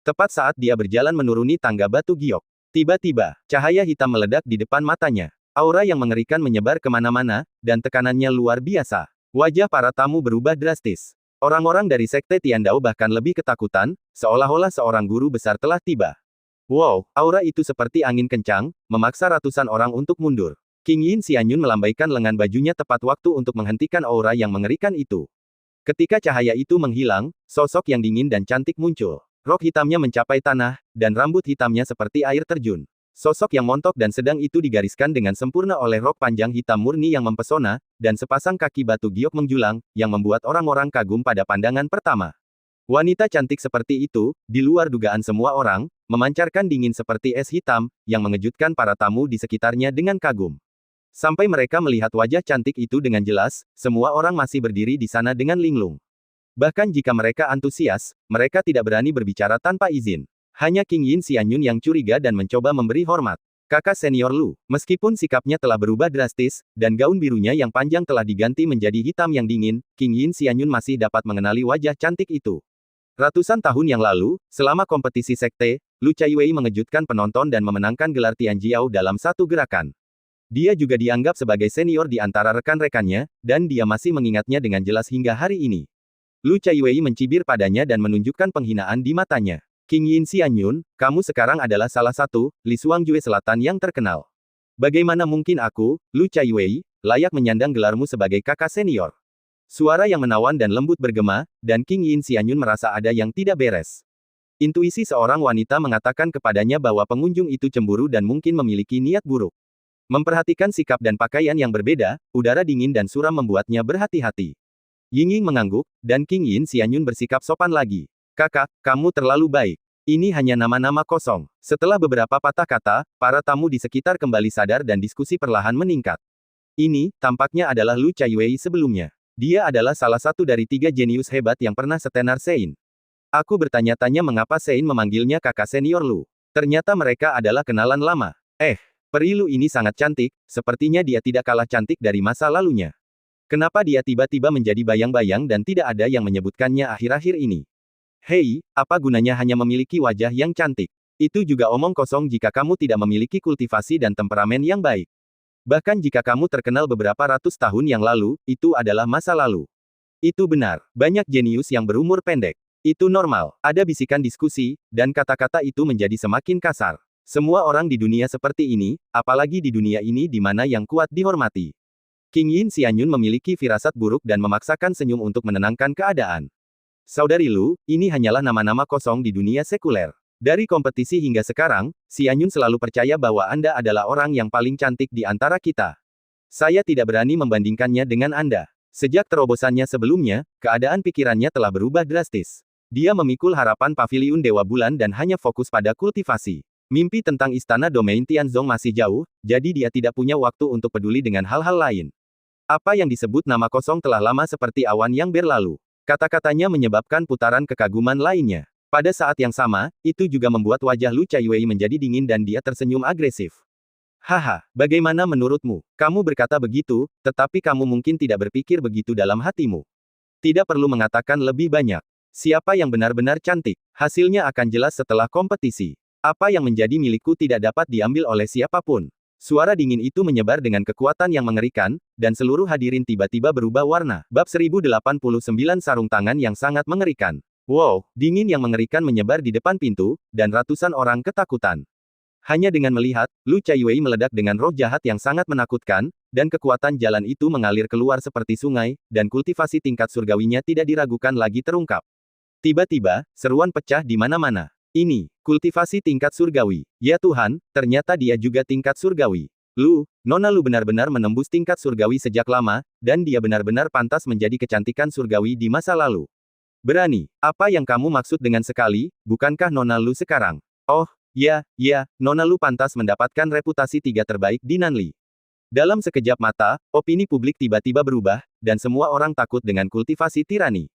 Tepat saat dia berjalan menuruni tangga batu giok. Tiba-tiba, cahaya hitam meledak di depan matanya. Aura yang mengerikan menyebar kemana-mana, dan tekanannya luar biasa. Wajah para tamu berubah drastis. Orang-orang dari Sekte Tiandao bahkan lebih ketakutan, seolah-olah seorang guru besar telah tiba. Wow, aura itu seperti angin kencang, memaksa ratusan orang untuk mundur. King Yin Xianyun melambaikan lengan bajunya tepat waktu untuk menghentikan aura yang mengerikan itu. Ketika cahaya itu menghilang, sosok yang dingin dan cantik muncul. Rok hitamnya mencapai tanah, dan rambut hitamnya seperti air terjun. Sosok yang montok dan sedang itu digariskan dengan sempurna oleh rok panjang hitam murni yang mempesona, dan sepasang kaki batu giok menjulang, yang membuat orang-orang kagum pada pandangan pertama. Wanita cantik seperti itu, di luar dugaan semua orang, memancarkan dingin seperti es hitam, yang mengejutkan para tamu di sekitarnya dengan kagum. Sampai mereka melihat wajah cantik itu dengan jelas, semua orang masih berdiri di sana dengan linglung. Bahkan jika mereka antusias, mereka tidak berani berbicara tanpa izin. Hanya King Yin Xianyun yang curiga dan mencoba memberi hormat. Kakak senior Lu, meskipun sikapnya telah berubah drastis, dan gaun birunya yang panjang telah diganti menjadi hitam yang dingin, King Yin Xianyun masih dapat mengenali wajah cantik itu. Ratusan tahun yang lalu, selama kompetisi sekte, Lu Chaiwei mengejutkan penonton dan memenangkan gelar Tian Jiao dalam satu gerakan. Dia juga dianggap sebagai senior di antara rekan-rekannya, dan dia masih mengingatnya dengan jelas hingga hari ini. Lu Chaiwei mencibir padanya dan menunjukkan penghinaan di matanya. King Yin Xianyun, kamu sekarang adalah salah satu, Li Suangjue Selatan yang terkenal. Bagaimana mungkin aku, Lu Chaiwei, layak menyandang gelarmu sebagai kakak senior? Suara yang menawan dan lembut bergema, dan King Yin Xianyun merasa ada yang tidak beres. Intuisi seorang wanita mengatakan kepadanya bahwa pengunjung itu cemburu dan mungkin memiliki niat buruk. Memperhatikan sikap dan pakaian yang berbeda, udara dingin dan suram membuatnya berhati-hati. Yingying mengangguk, dan King Yin Xianyun bersikap sopan lagi. Kakak, kamu terlalu baik. Ini hanya nama-nama kosong. Setelah beberapa patah kata, para tamu di sekitar kembali sadar dan diskusi perlahan meningkat. Ini, tampaknya adalah Lu Chaiwei sebelumnya. Dia adalah salah satu dari 3 jenius hebat yang pernah setenar Sein. Aku bertanya-tanya mengapa Sein memanggilnya kakak senior Lu. Ternyata mereka adalah kenalan lama. Peri Lu ini sangat cantik, sepertinya dia tidak kalah cantik dari masa lalunya. Kenapa dia tiba-tiba menjadi bayang-bayang dan tidak ada yang menyebutkannya akhir-akhir ini? Hei, apa gunanya hanya memiliki wajah yang cantik? Itu juga omong kosong jika kamu tidak memiliki kultivasi dan temperamen yang baik. Bahkan jika kamu terkenal beberapa ratus tahun yang lalu, itu adalah masa lalu. Itu benar, banyak jenius yang berumur pendek. Itu normal, ada bisikan diskusi, dan kata-kata itu menjadi semakin kasar. Semua orang di dunia seperti ini, apalagi di dunia ini di mana yang kuat dihormati. King Yin Xianyun memiliki firasat buruk dan memaksakan senyum untuk menenangkan keadaan. Saudari Lu, ini hanyalah nama-nama kosong di dunia sekuler. Dari kompetisi hingga sekarang, Xianyun selalu percaya bahwa Anda adalah orang yang paling cantik di antara kita. Saya tidak berani membandingkannya dengan Anda. Sejak terobosannya sebelumnya, keadaan pikirannya telah berubah drastis. Dia memikul harapan Paviliun Dewa Bulan dan hanya fokus pada kultivasi. Mimpi tentang istana domain Tianzong masih jauh, jadi dia tidak punya waktu untuk peduli dengan hal-hal lain. Apa yang disebut nama kosong telah lama seperti awan yang berlalu. Kata-katanya menyebabkan putaran kekaguman lainnya. Pada saat yang sama, itu juga membuat wajah Lu Chaiwei menjadi dingin dan dia tersenyum agresif. Haha, bagaimana menurutmu? Kamu berkata begitu, tetapi kamu mungkin tidak berpikir begitu dalam hatimu. Tidak perlu mengatakan lebih banyak. Siapa yang benar-benar cantik? Hasilnya akan jelas setelah kompetisi. Apa yang menjadi milikku tidak dapat diambil oleh siapapun. Suara dingin itu menyebar dengan kekuatan yang mengerikan, dan seluruh hadirin tiba-tiba berubah warna. Bab 1089 Sarung tangan yang sangat mengerikan. Wow, dingin yang mengerikan menyebar di depan pintu, dan ratusan orang ketakutan. Hanya dengan melihat, Lu Chaiwei meledak dengan roh jahat yang sangat menakutkan, dan kekuatan jalan itu mengalir keluar seperti sungai, dan kultivasi tingkat surgawinya tidak diragukan lagi terungkap. Tiba-tiba, seruan pecah di mana-mana. Ini, kultivasi tingkat surgawi. Ya Tuhan, ternyata dia juga tingkat surgawi. Nona Lu benar-benar menembus tingkat surgawi sejak lama, dan dia benar-benar pantas menjadi kecantikan surgawi di masa lalu. Berani, apa yang kamu maksud dengan sekali, bukankah Nona Lu sekarang? Oh, ya, Nona Lu pantas mendapatkan reputasi tiga terbaik di Nanli. Dalam sekejap mata, opini publik tiba-tiba berubah, dan semua orang takut dengan kultivasi tirani.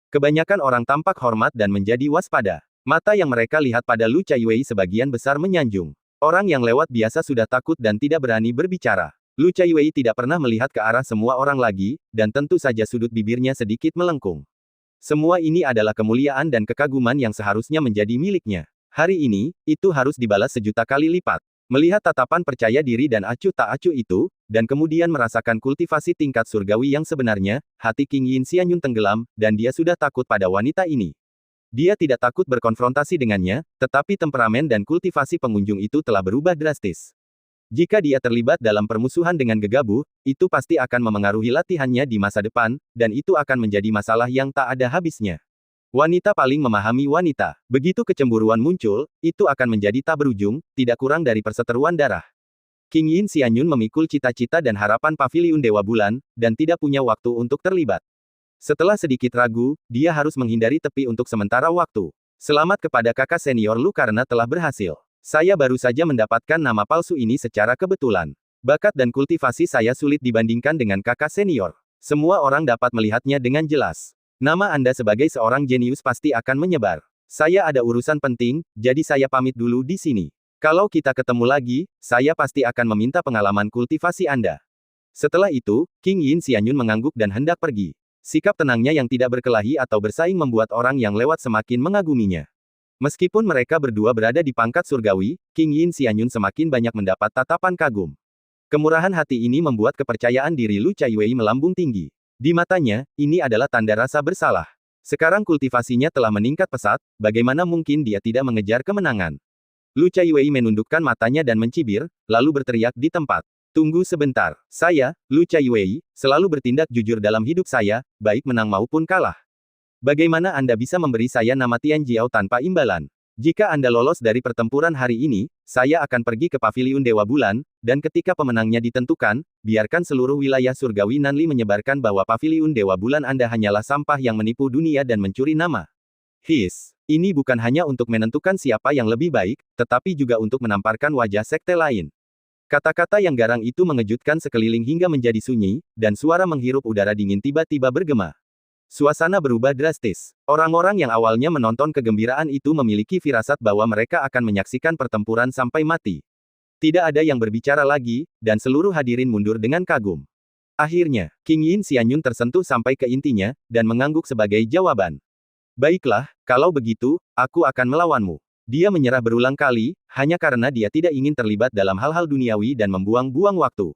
Kebanyakan orang tampak hormat dan menjadi waspada. Mata yang mereka lihat pada Lu Chaiwei sebagian besar menyanjung. Orang yang lewat biasa sudah takut dan tidak berani berbicara. Lu Chaiwei tidak pernah melihat ke arah semua orang lagi, dan tentu saja sudut bibirnya sedikit melengkung. Semua ini adalah kemuliaan dan kekaguman yang seharusnya menjadi miliknya. Hari ini, itu harus dibalas sejuta kali lipat. Melihat tatapan percaya diri dan acuh tak acuh itu, dan kemudian merasakan kultivasi tingkat surgawi yang sebenarnya, hati King Yin Xianyun tenggelam, dan dia sudah takut pada wanita ini. Dia tidak takut berkonfrontasi dengannya, tetapi temperamen dan kultivasi pengunjung itu telah berubah drastis. Jika dia terlibat dalam permusuhan dengan gegabah, itu pasti akan memengaruhi latihannya di masa depan, dan itu akan menjadi masalah yang tak ada habisnya. Wanita paling memahami wanita. Begitu kecemburuan muncul, itu akan menjadi tak berujung, tidak kurang dari perseteruan darah. King Yin Xianyun memikul cita-cita dan harapan Paviliun Dewa Bulan, dan tidak punya waktu untuk terlibat. Setelah sedikit ragu, dia harus menghindari tepi untuk sementara waktu. Selamat kepada kakak senior Lu karena telah berhasil. Saya baru saja mendapatkan nama palsu ini secara kebetulan. Bakat dan kultivasi saya sulit dibandingkan dengan kakak senior. Semua orang dapat melihatnya dengan jelas. Nama Anda sebagai seorang jenius pasti akan menyebar. Saya ada urusan penting, jadi saya pamit dulu di sini. Kalau kita ketemu lagi, saya pasti akan meminta pengalaman kultivasi Anda. Setelah itu, King Yin Xianyun mengangguk dan hendak pergi. Sikap tenangnya yang tidak berkelahi atau bersaing membuat orang yang lewat semakin mengaguminya. Meskipun mereka berdua berada di pangkat surgawi, King Yin Xianyun semakin banyak mendapat tatapan kagum. Kemurahan hati ini membuat kepercayaan diri Lu Chaiwei melambung tinggi. Di matanya, ini adalah tanda rasa bersalah. Sekarang kultivasinya telah meningkat pesat, bagaimana mungkin dia tidak mengejar kemenangan? Lu Chaiwei menundukkan matanya dan mencibir, lalu berteriak di tempat. Tunggu sebentar. Saya, Lu Chaiwei, selalu bertindak jujur dalam hidup saya, baik menang maupun kalah. Bagaimana Anda bisa memberi saya nama Tian Jiao tanpa imbalan? Jika Anda lolos dari pertempuran hari ini, saya akan pergi ke Paviliun Dewa Bulan, dan ketika pemenangnya ditentukan, biarkan seluruh wilayah surgawi Nanli menyebarkan bahwa Paviliun Dewa Bulan Anda hanyalah sampah yang menipu dunia dan mencuri nama. Ini bukan hanya untuk menentukan siapa yang lebih baik, tetapi juga untuk menamparkan wajah sekte lain. Kata-kata yang garang itu mengejutkan sekeliling hingga menjadi sunyi, dan suara menghirup udara dingin tiba-tiba bergema. Suasana berubah drastis. Orang-orang yang awalnya menonton kegembiraan itu memiliki firasat bahwa mereka akan menyaksikan pertempuran sampai mati. Tidak ada yang berbicara lagi, dan seluruh hadirin mundur dengan kagum. Akhirnya, King Yin Xianyun tersentuh sampai ke intinya, dan mengangguk sebagai jawaban. Baiklah, kalau begitu, aku akan melawanmu. Dia menyerah berulang kali, hanya karena dia tidak ingin terlibat dalam hal-hal duniawi dan membuang-buang waktu.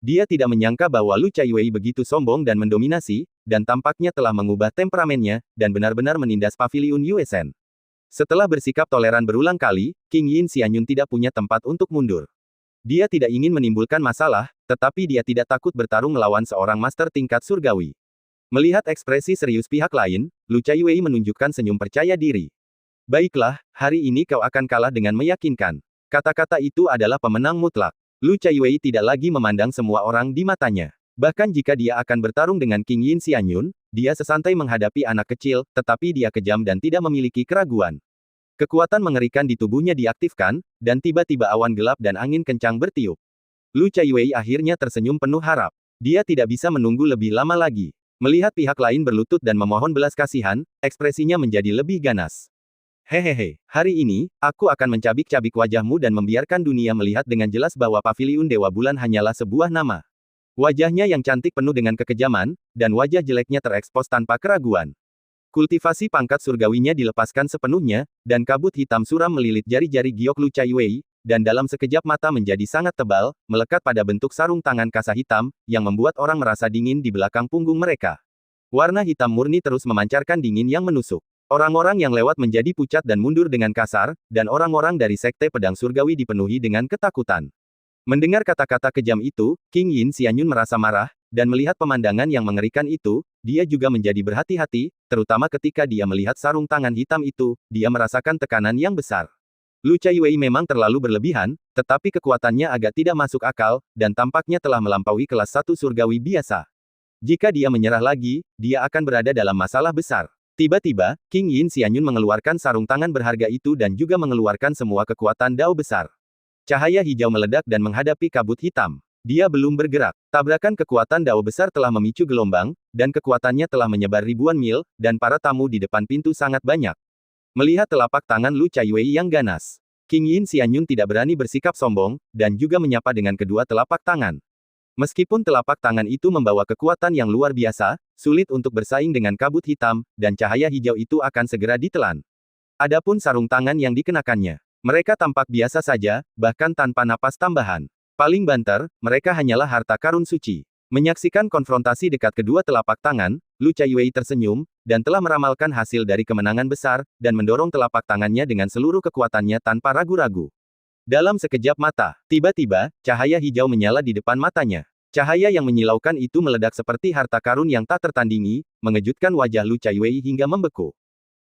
Dia tidak menyangka bahwa Lu Chaiwei begitu sombong dan mendominasi, dan tampaknya telah mengubah temperamennya, dan benar-benar menindas Paviliun Yuesen. Setelah bersikap toleran berulang kali, King Yin Xianyun tidak punya tempat untuk mundur. Dia tidak ingin menimbulkan masalah, tetapi dia tidak takut bertarung melawan seorang master tingkat surgawi. Melihat ekspresi serius pihak lain, Lu Chaiwei menunjukkan senyum percaya diri. Baiklah, hari ini kau akan kalah dengan meyakinkan. Kata-kata itu adalah pemenang mutlak. Lu Chaiwei tidak lagi memandang semua orang di matanya. Bahkan jika dia akan bertarung dengan King Yin Xianyun, dia sesantai menghadapi anak kecil, tetapi dia kejam dan tidak memiliki keraguan. Kekuatan mengerikan di tubuhnya diaktifkan, dan tiba-tiba awan gelap dan angin kencang bertiup. Lu Chaiwei akhirnya tersenyum penuh harap. Dia tidak bisa menunggu lebih lama lagi. Melihat pihak lain berlutut dan memohon belas kasihan, ekspresinya menjadi lebih ganas. Hehehe, hari ini, aku akan mencabik-cabik wajahmu dan membiarkan dunia melihat dengan jelas bahwa Paviliun Dewa Bulan hanyalah sebuah nama. Wajahnya yang cantik penuh dengan kekejaman, dan wajah jeleknya terekspos tanpa keraguan. Kultivasi pangkat surgawinya dilepaskan sepenuhnya, dan kabut hitam suram melilit jari-jari giok Lu Chaiwei, dan dalam sekejap mata menjadi sangat tebal, melekat pada bentuk sarung tangan kasa hitam, yang membuat orang merasa dingin di belakang punggung mereka. Warna hitam murni terus memancarkan dingin yang menusuk. Orang-orang yang lewat menjadi pucat dan mundur dengan kasar, dan orang-orang dari Sekte Pedang Surgawi dipenuhi dengan ketakutan. Mendengar kata-kata kejam itu, King Yin Xianyun merasa marah, dan melihat pemandangan yang mengerikan itu, dia juga menjadi berhati-hati, terutama ketika dia melihat sarung tangan hitam itu, dia merasakan tekanan yang besar. Lu Chaiwei memang terlalu berlebihan, tetapi kekuatannya agak tidak masuk akal, dan tampaknya telah melampaui kelas 1 surgawi biasa. Jika dia menyerah lagi, dia akan berada dalam masalah besar. Tiba-tiba, King Yin Xianyun mengeluarkan sarung tangan berharga itu dan juga mengeluarkan semua kekuatan dao besar. Cahaya hijau meledak dan menghadapi kabut hitam. Dia belum bergerak. Tabrakan kekuatan dao besar telah memicu gelombang, dan kekuatannya telah menyebar ribuan mil, dan para tamu di depan pintu sangat banyak. Melihat telapak tangan Lu Chaiwei yang ganas, King Yin Xianyun tidak berani bersikap sombong, dan juga menyapa dengan kedua telapak tangan. Meskipun telapak tangan itu membawa kekuatan yang luar biasa, sulit untuk bersaing dengan kabut hitam, dan cahaya hijau itu akan segera ditelan. Adapun sarung tangan yang dikenakannya, mereka tampak biasa saja, bahkan tanpa napas tambahan. Paling banter, mereka hanyalah harta karun suci. Menyaksikan konfrontasi dekat kedua telapak tangan, Lu Chaiwei tersenyum, dan telah meramalkan hasil dari kemenangan besar, dan mendorong telapak tangannya dengan seluruh kekuatannya tanpa ragu-ragu. Dalam sekejap mata, tiba-tiba, cahaya hijau menyala di depan matanya. Cahaya yang menyilaukan itu meledak seperti harta karun yang tak tertandingi, mengejutkan wajah Lu Chaiwei hingga membeku.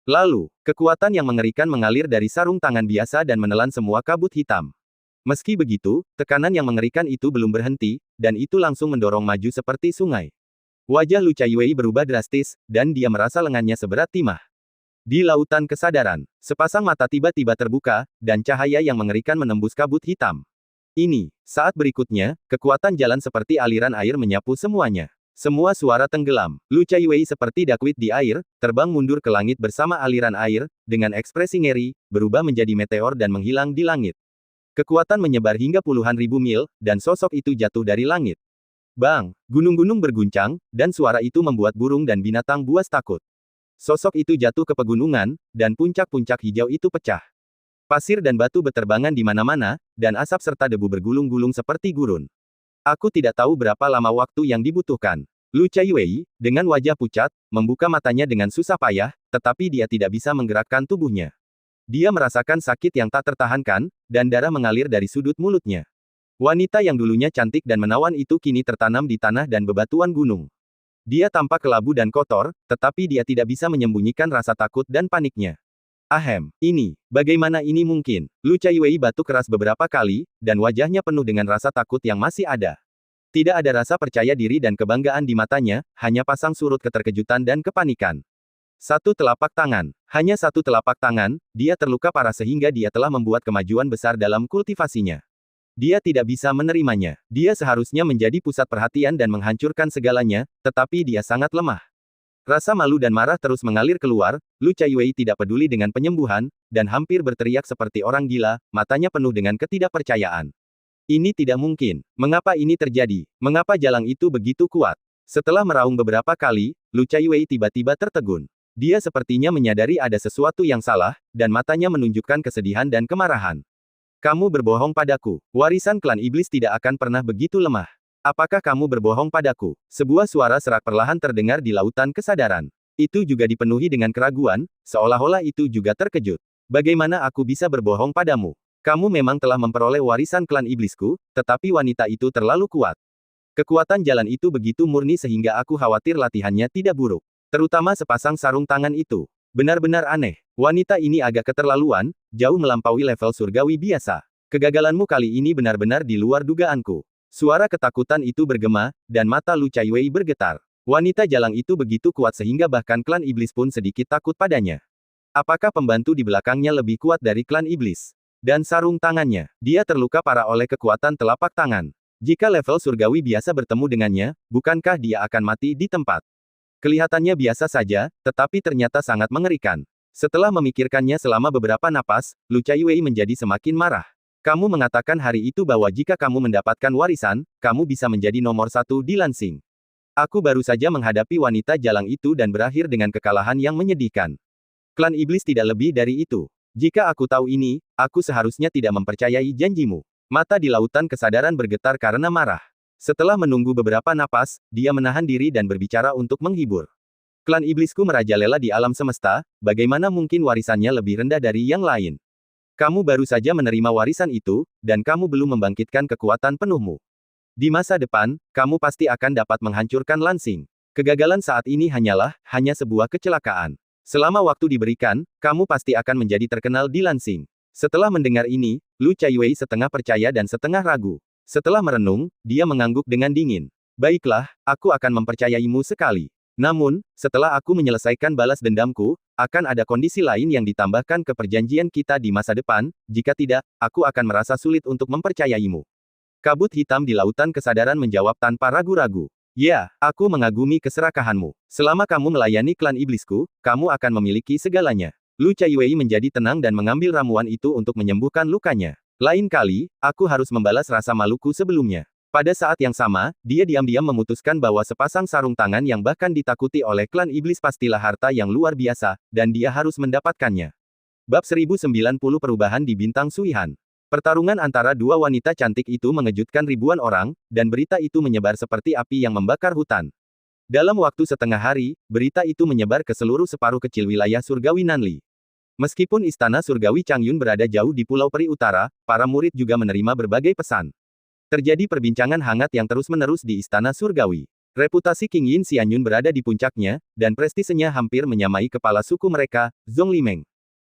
Lalu, kekuatan yang mengerikan mengalir dari sarung tangan biasa dan menelan semua kabut hitam. Meski begitu, tekanan yang mengerikan itu belum berhenti, dan itu langsung mendorong maju seperti sungai. Wajah Lu Chaiwei berubah drastis, dan dia merasa lengannya seberat timah. Di lautan kesadaran, sepasang mata tiba-tiba terbuka, dan cahaya yang mengerikan menembus kabut hitam. Saat berikutnya, kekuatan jalan seperti aliran air menyapu semuanya. Semua suara tenggelam. Lu Chaiwei seperti dakwit di air, terbang mundur ke langit bersama aliran air, dengan ekspresi ngeri, berubah menjadi meteor dan menghilang di langit. Kekuatan menyebar hingga puluhan ribu mil, dan sosok itu jatuh dari langit. Bang! Gunung-gunung berguncang, dan suara itu membuat burung dan binatang buas takut. Sosok itu jatuh ke pegunungan, dan puncak-puncak hijau itu pecah. Pasir dan batu beterbangan di mana-mana, dan asap serta debu bergulung-gulung seperti gurun. Aku tidak tahu berapa lama waktu yang dibutuhkan. Lu Chaiwei, dengan wajah pucat, membuka matanya dengan susah payah, tetapi dia tidak bisa menggerakkan tubuhnya. Dia merasakan sakit yang tak tertahankan, dan darah mengalir dari sudut mulutnya. Wanita yang dulunya cantik dan menawan itu kini tertanam di tanah dan bebatuan gunung. Dia tampak kelabu dan kotor, tetapi dia tidak bisa menyembunyikan rasa takut dan paniknya. Bagaimana ini mungkin? Lu Chaiwei batuk keras beberapa kali, dan wajahnya penuh dengan rasa takut yang masih ada. Tidak ada rasa percaya diri dan kebanggaan di matanya, hanya pasang surut keterkejutan dan kepanikan. Satu telapak tangan. Hanya satu telapak tangan, dia terluka parah sehingga dia telah membuat kemajuan besar dalam kultivasinya. Dia tidak bisa menerimanya. Dia seharusnya menjadi pusat perhatian dan menghancurkan segalanya, tetapi dia sangat lemah. Rasa malu dan marah terus mengalir keluar, Lu Chaiwei tidak peduli dengan penyembuhan, dan hampir berteriak seperti orang gila, matanya penuh dengan ketidakpercayaan. Ini tidak mungkin. Mengapa ini terjadi? Mengapa jalang itu begitu kuat? Setelah meraung beberapa kali, Lu Chaiwei tiba-tiba tertegun. Dia sepertinya menyadari ada sesuatu yang salah, dan matanya menunjukkan kesedihan dan kemarahan. Kamu berbohong padaku. Warisan klan iblis tidak akan pernah begitu lemah. Apakah kamu berbohong padaku? Sebuah suara serak perlahan terdengar di lautan kesadaran. Itu juga dipenuhi dengan keraguan, seolah-olah itu juga terkejut. Bagaimana aku bisa berbohong padamu? Kamu memang telah memperoleh warisan klan iblisku, tetapi wanita itu terlalu kuat. Kekuatan jalan itu begitu murni sehingga aku khawatir latihannya tidak buruk. Terutama sepasang sarung tangan itu. Benar-benar aneh. Wanita ini agak keterlaluan, jauh melampaui level surgawi biasa. Kegagalanmu kali ini benar-benar di luar dugaanku. Suara ketakutan itu bergema, dan mata Lu Chaiwei bergetar. Wanita jalang itu begitu kuat sehingga bahkan klan iblis pun sedikit takut padanya. Apakah pembantu di belakangnya lebih kuat dari klan iblis? Dan sarung tangannya, dia terluka parah oleh kekuatan telapak tangan. Jika level surgawi biasa bertemu dengannya, bukankah dia akan mati di tempat? Kelihatannya biasa saja, tetapi ternyata sangat mengerikan. Setelah memikirkannya selama beberapa napas, Lu Chaiwei menjadi semakin marah. Kamu mengatakan hari itu bahwa jika kamu mendapatkan warisan, kamu bisa menjadi nomor 1 di Lansing. Aku baru saja menghadapi wanita jalang itu dan berakhir dengan kekalahan yang menyedihkan. Klan iblis tidak lebih dari itu. Jika aku tahu ini, aku seharusnya tidak mempercayai janjimu. Mata di lautan kesadaran bergetar karena marah. Setelah menunggu beberapa napas, dia menahan diri dan berbicara untuk menghibur. Klan iblisku merajalela di alam semesta, bagaimana mungkin warisannya lebih rendah dari yang lain? Kamu baru saja menerima warisan itu, dan kamu belum membangkitkan kekuatan penuhmu. Di masa depan, kamu pasti akan dapat menghancurkan Lansing. Kegagalan saat ini hanya sebuah kecelakaan. Selama waktu diberikan, kamu pasti akan menjadi terkenal di Lansing. Setelah mendengar ini, Lu Chaiwei setengah percaya dan setengah ragu. Setelah merenung, dia mengangguk dengan dingin. Baiklah, aku akan mempercayaimu sekali. Namun, setelah aku menyelesaikan balas dendamku, akan ada kondisi lain yang ditambahkan ke perjanjian kita di masa depan, jika tidak, aku akan merasa sulit untuk mempercayaimu. Kabut hitam di lautan kesadaran menjawab tanpa ragu-ragu. Ya, aku mengagumi keserakahanmu. Selama kamu melayani klan iblisku, kamu akan memiliki segalanya. Lu Chaiwei menjadi tenang dan mengambil ramuan itu untuk menyembuhkan lukanya. Lain kali, aku harus membalas rasa maluku sebelumnya. Pada saat yang sama, dia diam-diam memutuskan bahwa sepasang sarung tangan yang bahkan ditakuti oleh klan iblis pastilah harta yang luar biasa, dan dia harus mendapatkannya. Bab 1090 Perubahan di Bintang Suihan. Pertarungan antara dua wanita cantik itu mengejutkan ribuan orang, dan berita itu menyebar seperti api yang membakar hutan. Dalam waktu setengah hari, berita itu menyebar ke seluruh separuh kecil wilayah surgawi Nanli. Meskipun istana surgawi Changyun berada jauh di Pulau Peri Utara, para murid juga menerima berbagai pesan. Terjadi perbincangan hangat yang terus-menerus di istana surgawi. Reputasi King Yin Xianyun berada di puncaknya, dan prestisenya hampir menyamai kepala suku mereka, Zhong Limeng.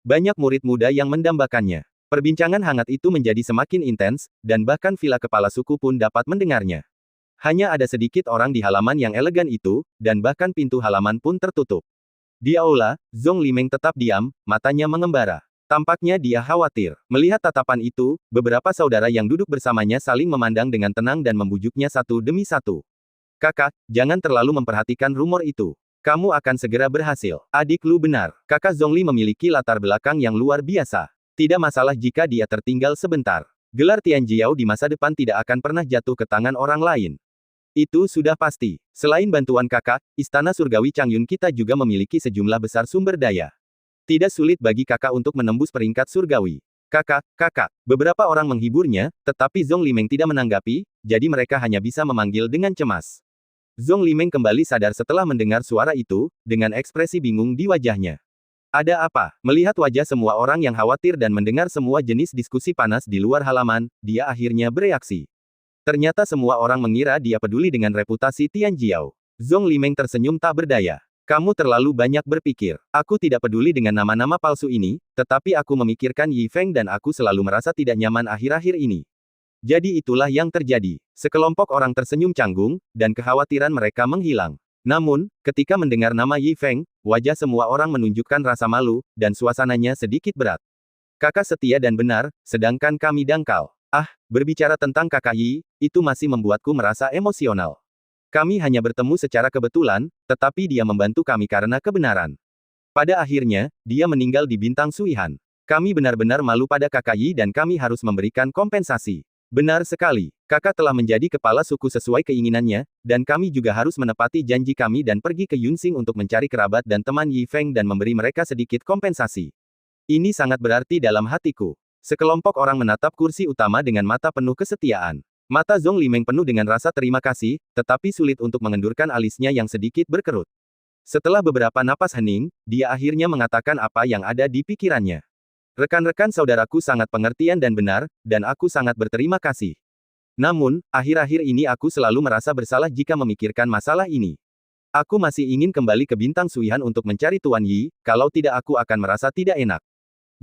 Banyak murid muda yang mendambakannya. Perbincangan hangat itu menjadi semakin intens, dan bahkan villa kepala suku pun dapat mendengarnya. Hanya ada sedikit orang di halaman yang elegan itu, dan bahkan pintu halaman pun tertutup. Di aula, Zhong Limeng tetap diam, matanya mengembara. Tampaknya dia khawatir. Melihat tatapan itu, beberapa saudara yang duduk bersamanya saling memandang dengan tenang dan membujuknya satu demi satu. Kakak, jangan terlalu memperhatikan rumor itu. Kamu akan segera berhasil. Adik Lu benar. Kakak Zhongli memiliki latar belakang yang luar biasa. Tidak masalah jika dia tertinggal sebentar. Gelar Tian Jiao di masa depan tidak akan pernah jatuh ke tangan orang lain. Itu sudah pasti. Selain bantuan kakak, Istana Surgawi Changyun kita juga memiliki sejumlah besar sumber daya. Tidak sulit bagi kakak untuk menembus peringkat surgawi. Kakak, beberapa orang menghiburnya, tetapi Zhong Limeng tidak menanggapi, jadi mereka hanya bisa memanggil dengan cemas. Zhong Limeng kembali sadar setelah mendengar suara itu, dengan ekspresi bingung di wajahnya. Ada apa? Melihat wajah semua orang yang khawatir dan mendengar semua jenis diskusi panas di luar halaman, dia akhirnya bereaksi. Ternyata semua orang mengira dia peduli dengan reputasi Tian Jiao. Zhong Limeng tersenyum tak berdaya. Kamu terlalu banyak berpikir. Aku tidak peduli dengan nama-nama palsu ini, tetapi aku memikirkan Yi Feng dan aku selalu merasa tidak nyaman akhir-akhir ini. Jadi itulah yang terjadi. Sekelompok orang tersenyum canggung, dan kekhawatiran mereka menghilang. Namun, ketika mendengar nama Yi Feng, wajah semua orang menunjukkan rasa malu, dan suasananya sedikit berat. Kakak setia dan benar, sedangkan kami dangkal. Ah, berbicara tentang kakak Yi, itu masih membuatku merasa emosional. Kami hanya bertemu secara kebetulan, tetapi dia membantu kami karena kebenaran. Pada akhirnya, dia meninggal di Bintang Suihan. Kami benar-benar malu pada kakak Yi dan kami harus memberikan kompensasi. Benar sekali. Kakak telah menjadi kepala suku sesuai keinginannya, dan kami juga harus menepati janji kami dan pergi ke Yunxing untuk mencari kerabat dan teman Yi Feng dan memberi mereka sedikit kompensasi. Ini sangat berarti dalam hatiku. Sekelompok orang menatap kursi utama dengan mata penuh kesetiaan. Mata Zhong Limeng penuh dengan rasa terima kasih, tetapi sulit untuk mengendurkan alisnya yang sedikit berkerut. Setelah beberapa napas hening, dia akhirnya mengatakan apa yang ada di pikirannya. Rekan-rekan saudaraku sangat pengertian dan benar, dan aku sangat berterima kasih. Namun, akhir-akhir ini aku selalu merasa bersalah jika memikirkan masalah ini. Aku masih ingin kembali ke Bintang Suihan untuk mencari Tuan Yi, kalau tidak aku akan merasa tidak enak.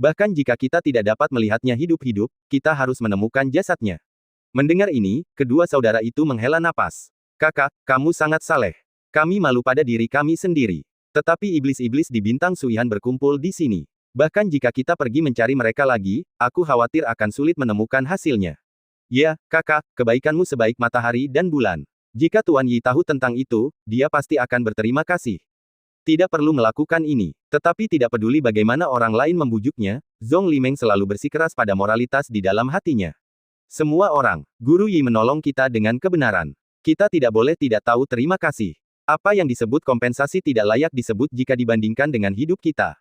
Bahkan jika kita tidak dapat melihatnya hidup-hidup, kita harus menemukan jasadnya. Mendengar ini, kedua saudara itu menghela napas. Kakak, kamu sangat saleh. Kami malu pada diri kami sendiri. Tetapi iblis-iblis di Bintang Suihan berkumpul di sini. Bahkan jika kita pergi mencari mereka lagi, aku khawatir akan sulit menemukan hasilnya. Ya, kakak, kebaikanmu sebaik matahari dan bulan. Jika Tuan Yi tahu tentang itu, dia pasti akan berterima kasih. Tidak perlu melakukan ini. Tetapi tidak peduli bagaimana orang lain membujuknya, Zhong Limeng selalu bersikeras pada moralitas di dalam hatinya. Semua orang, Guru Yi menolong kita dengan kebenaran. Kita tidak boleh tidak tahu terima kasih. Apa yang disebut kompensasi tidak layak disebut jika dibandingkan dengan hidup kita.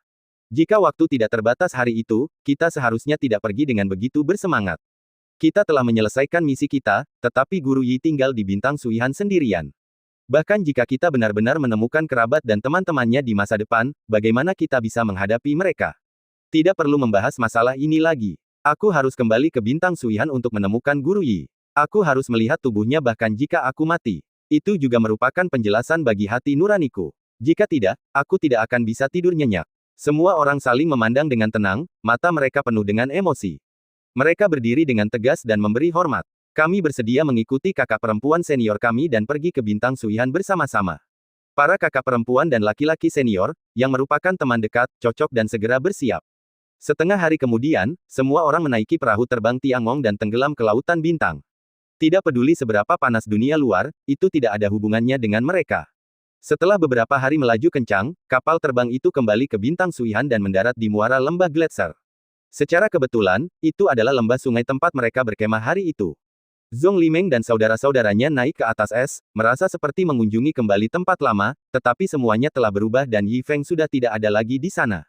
Jika waktu tidak terbatas hari itu, kita seharusnya tidak pergi dengan begitu bersemangat. Kita telah menyelesaikan misi kita, tetapi Guru Yi tinggal di Bintang Suihan sendirian. Bahkan jika kita benar-benar menemukan kerabat dan teman-temannya di masa depan, bagaimana kita bisa menghadapi mereka? Tidak perlu membahas masalah ini lagi. Aku harus kembali ke Bintang Suihan untuk menemukan Guru Yi. Aku harus melihat tubuhnya bahkan jika aku mati. Itu juga merupakan penjelasan bagi hati nuraniku. Jika tidak, aku tidak akan bisa tidur nyenyak. Semua orang saling memandang dengan tenang, mata mereka penuh dengan emosi. Mereka berdiri dengan tegas dan memberi hormat. Kami bersedia mengikuti kakak perempuan senior kami dan pergi ke Bintang Suihan bersama-sama. Para kakak perempuan dan laki-laki senior, yang merupakan teman dekat, cocok dan segera bersiap. Setengah hari kemudian, semua orang menaiki perahu terbang Tiangong dan tenggelam ke lautan bintang. Tidak peduli seberapa panas dunia luar, itu tidak ada hubungannya dengan mereka. Setelah beberapa hari melaju kencang, kapal terbang itu kembali ke Bintang Suihan dan mendarat di muara lembah Gletser. Secara kebetulan, itu adalah lembah sungai tempat mereka berkemah hari itu. Zhong Limeng dan saudara-saudaranya naik ke atas es, merasa seperti mengunjungi kembali tempat lama, tetapi semuanya telah berubah dan Yi Feng sudah tidak ada lagi di sana.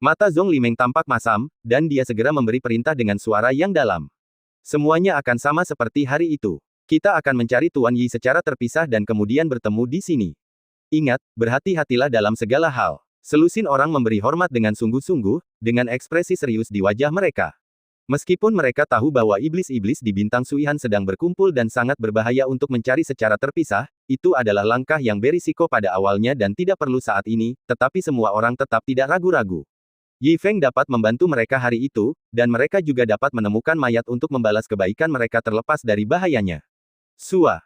Mata Zhong Limeng tampak masam, dan dia segera memberi perintah dengan suara yang dalam. Semuanya akan sama seperti hari itu. Kita akan mencari Tuan Yi secara terpisah dan kemudian bertemu di sini. Ingat, berhati-hatilah dalam segala hal. Selusin orang memberi hormat dengan sungguh-sungguh, dengan ekspresi serius di wajah mereka. Meskipun mereka tahu bahwa iblis-iblis di Bintang Suihan sedang berkumpul dan sangat berbahaya untuk mencari secara terpisah, itu adalah langkah yang berisiko pada awalnya dan tidak perlu saat ini, tetapi semua orang tetap tidak ragu-ragu. Yi Feng dapat membantu mereka hari itu, dan mereka juga dapat menemukan mayat untuk membalas kebaikan mereka terlepas dari bahayanya. Sua,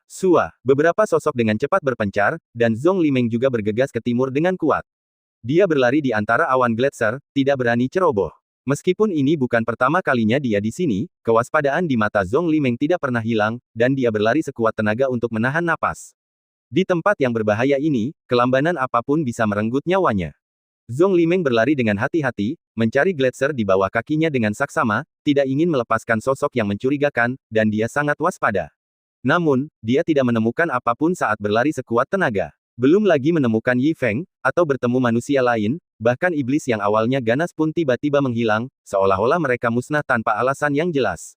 beberapa sosok dengan cepat berpencar, dan Zhong Limeng juga bergegas ke timur dengan kuat. Dia berlari di antara awan Gletser, tidak berani ceroboh. Meskipun ini bukan pertama kalinya dia di sini, kewaspadaan di mata Zhong Limeng tidak pernah hilang, dan dia berlari sekuat tenaga untuk menahan napas. Di tempat yang berbahaya ini, kelambanan apapun bisa merenggut nyawanya. Zhong Limeng berlari dengan hati-hati, mencari Gletser di bawah kakinya dengan saksama, tidak ingin melepaskan sosok yang mencurigakan, dan dia sangat waspada. Namun, dia tidak menemukan apapun saat berlari sekuat tenaga. Belum lagi menemukan Yi Feng, atau bertemu manusia lain, bahkan iblis yang awalnya ganas pun tiba-tiba menghilang, seolah-olah mereka musnah tanpa alasan yang jelas.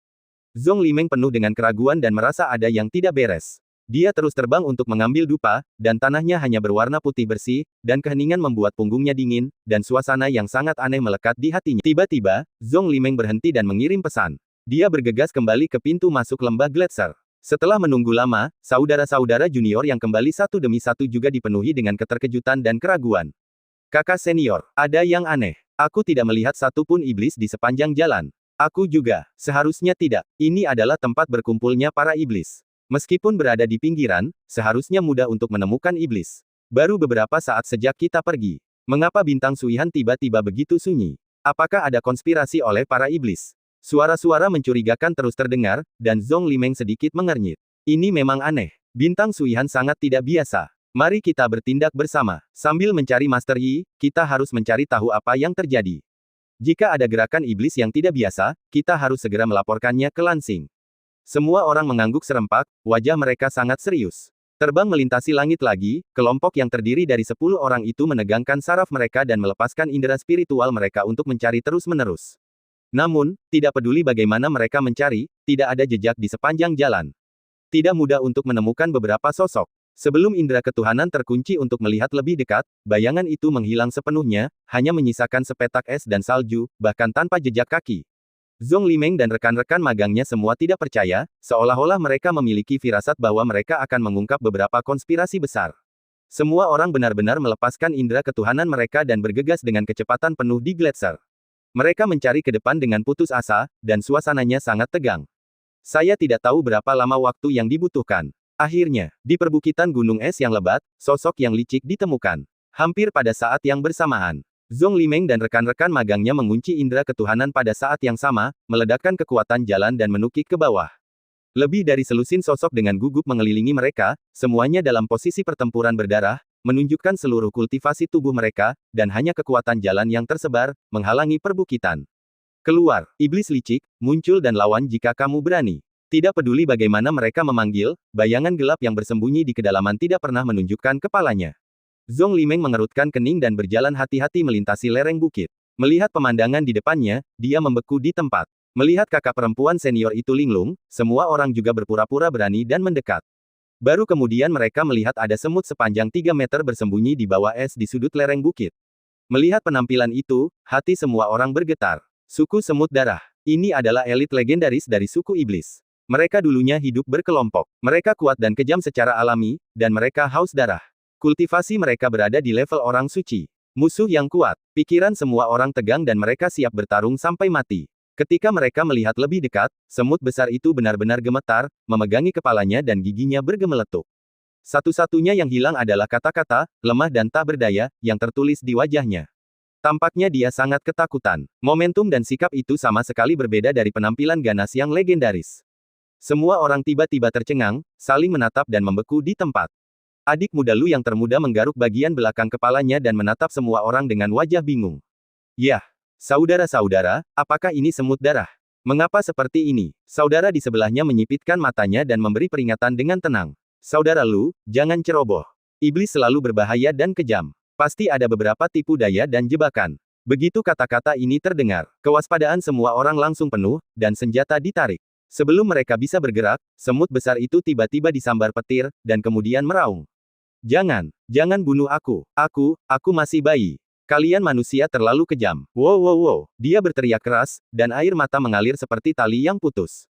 Zhong Limeng penuh dengan keraguan dan merasa ada yang tidak beres. Dia terus terbang untuk mengambil dupa, dan tanahnya hanya berwarna putih bersih, dan keheningan membuat punggungnya dingin, dan suasana yang sangat aneh melekat di hatinya. Tiba-tiba, Zhong Limeng berhenti dan mengirim pesan. Dia bergegas kembali ke pintu masuk lembah Gletser. Setelah menunggu lama, saudara-saudara junior yang kembali satu demi satu juga dipenuhi dengan keterkejutan dan keraguan. Kakak senior, ada yang aneh. Aku tidak melihat satupun iblis di sepanjang jalan. Aku juga, seharusnya tidak. Ini adalah tempat berkumpulnya para iblis. Meskipun berada di pinggiran, seharusnya mudah untuk menemukan iblis. Baru beberapa saat sejak kita pergi. Mengapa Bintang Suihan tiba-tiba begitu sunyi? Apakah ada konspirasi oleh para iblis? Suara-suara mencurigakan terus terdengar, dan Zhong Limeng sedikit mengernyit. Ini memang aneh. Bintang Suihan sangat tidak biasa. Mari kita bertindak bersama. Sambil mencari Master Yi, kita harus mencari tahu apa yang terjadi. Jika ada gerakan iblis yang tidak biasa, kita harus segera melaporkannya ke Lansing. Semua orang mengangguk serempak, wajah mereka sangat serius. Terbang melintasi langit lagi, kelompok yang terdiri dari 10 orang itu menegangkan saraf mereka dan melepaskan indera spiritual mereka untuk mencari terus-menerus. Namun, tidak peduli bagaimana mereka mencari, tidak ada jejak di sepanjang jalan. Tidak mudah untuk menemukan beberapa sosok. Sebelum indera ketuhanan terkunci untuk melihat lebih dekat, bayangan itu menghilang sepenuhnya, hanya menyisakan sepetak es dan salju, bahkan tanpa jejak kaki. Zhong Limeng dan rekan-rekan magangnya semua tidak percaya, seolah-olah mereka memiliki firasat bahwa mereka akan mengungkap beberapa konspirasi besar. Semua orang benar-benar melepaskan indera ketuhanan mereka dan bergegas dengan kecepatan penuh di Gletser. Mereka mencari ke depan dengan putus asa, dan suasananya sangat tegang. Saya tidak tahu berapa lama waktu yang dibutuhkan. Akhirnya, di perbukitan gunung es yang lebat, sosok yang licik ditemukan. Hampir pada saat yang bersamaan, Zhong Limeng dan rekan-rekan magangnya mengunci indera ketuhanan pada saat yang sama, meledakkan kekuatan jalan dan menukik ke bawah. Lebih dari selusin sosok dengan gugup mengelilingi mereka, semuanya dalam posisi pertempuran berdarah, menunjukkan seluruh kultivasi tubuh mereka, dan hanya kekuatan jalan yang tersebar, menghalangi perbukitan. Keluar, iblis licik, muncul dan lawan jika kamu berani. Tidak peduli bagaimana mereka memanggil, bayangan gelap yang bersembunyi di kedalaman tidak pernah menunjukkan kepalanya. Zhong Limeng mengerutkan kening dan berjalan hati-hati melintasi lereng bukit. Melihat pemandangan di depannya, dia membeku di tempat. Melihat kakak perempuan senior itu linglung, semua orang juga berpura-pura berani dan mendekat. Baru kemudian mereka melihat ada semut sepanjang 3 meter bersembunyi di bawah es di sudut lereng bukit. Melihat penampilan itu, hati semua orang bergetar. Suku Semut Darah. Ini adalah elit legendaris dari suku iblis. Mereka dulunya hidup berkelompok. Mereka kuat dan kejam secara alami, dan mereka haus darah. Kultivasi mereka berada di level orang suci. Musuh yang kuat. Pikiran semua orang tegang dan mereka siap bertarung sampai mati. Ketika mereka melihat lebih dekat, semut besar itu benar-benar gemetar, memegangi kepalanya dan giginya bergemeletuk. Satu-satunya yang hilang adalah kata-kata, lemah dan tak berdaya, yang tertulis di wajahnya. Tampaknya dia sangat ketakutan. Momentum dan sikap itu sama sekali berbeda dari penampilan ganas yang legendaris. Semua orang tiba-tiba tercengang, saling menatap dan membeku di tempat. Adik muda Lu yang termuda menggaruk bagian belakang kepalanya dan menatap semua orang dengan wajah bingung. Yah, saudara-saudara, apakah ini semut darah? Mengapa seperti ini? Saudara di sebelahnya menyipitkan matanya dan memberi peringatan dengan tenang. Saudara Lu, jangan ceroboh. Iblis selalu berbahaya dan kejam. Pasti ada beberapa tipu daya dan jebakan. Begitu kata-kata ini terdengar, kewaspadaan semua orang langsung penuh, dan senjata ditarik. Sebelum mereka bisa bergerak, semut besar itu tiba-tiba disambar petir, dan kemudian meraung. Jangan bunuh aku. Aku masih bayi. Kalian manusia terlalu kejam. Wow. Dia berteriak keras, dan air mata mengalir seperti tali yang putus.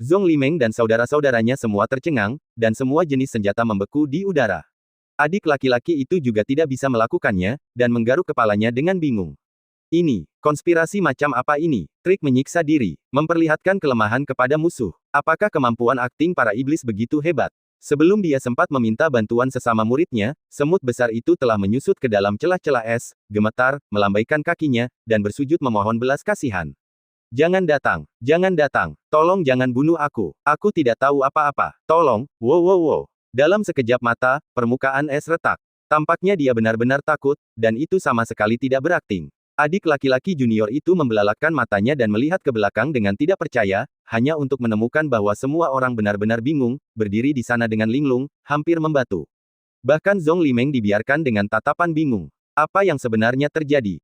Zhong Limeng dan saudara-saudaranya semua tercengang, dan semua jenis senjata membeku di udara. Adik laki-laki itu juga tidak bisa melakukannya, dan menggaruk kepalanya dengan bingung. Ini, konspirasi macam apa ini? Trik menyiksa diri, memperlihatkan kelemahan kepada musuh. Apakah kemampuan akting para iblis begitu hebat? Sebelum dia sempat meminta bantuan sesama muridnya, semut besar itu telah menyusut ke dalam celah-celah es, gemetar, melambaikan kakinya, dan bersujud memohon belas kasihan. Jangan datang, tolong jangan bunuh aku. Aku tidak tahu apa-apa, tolong, wow. Dalam sekejap mata, permukaan es retak. Tampaknya dia benar-benar takut, dan itu sama sekali tidak berakting. Adik laki-laki junior itu membelalakkan matanya dan melihat ke belakang dengan tidak percaya, hanya untuk menemukan bahwa semua orang benar-benar bingung, berdiri di sana dengan linglung, hampir membatu. Bahkan Zhong Limeng dibiarkan dengan tatapan bingung. Apa yang sebenarnya terjadi?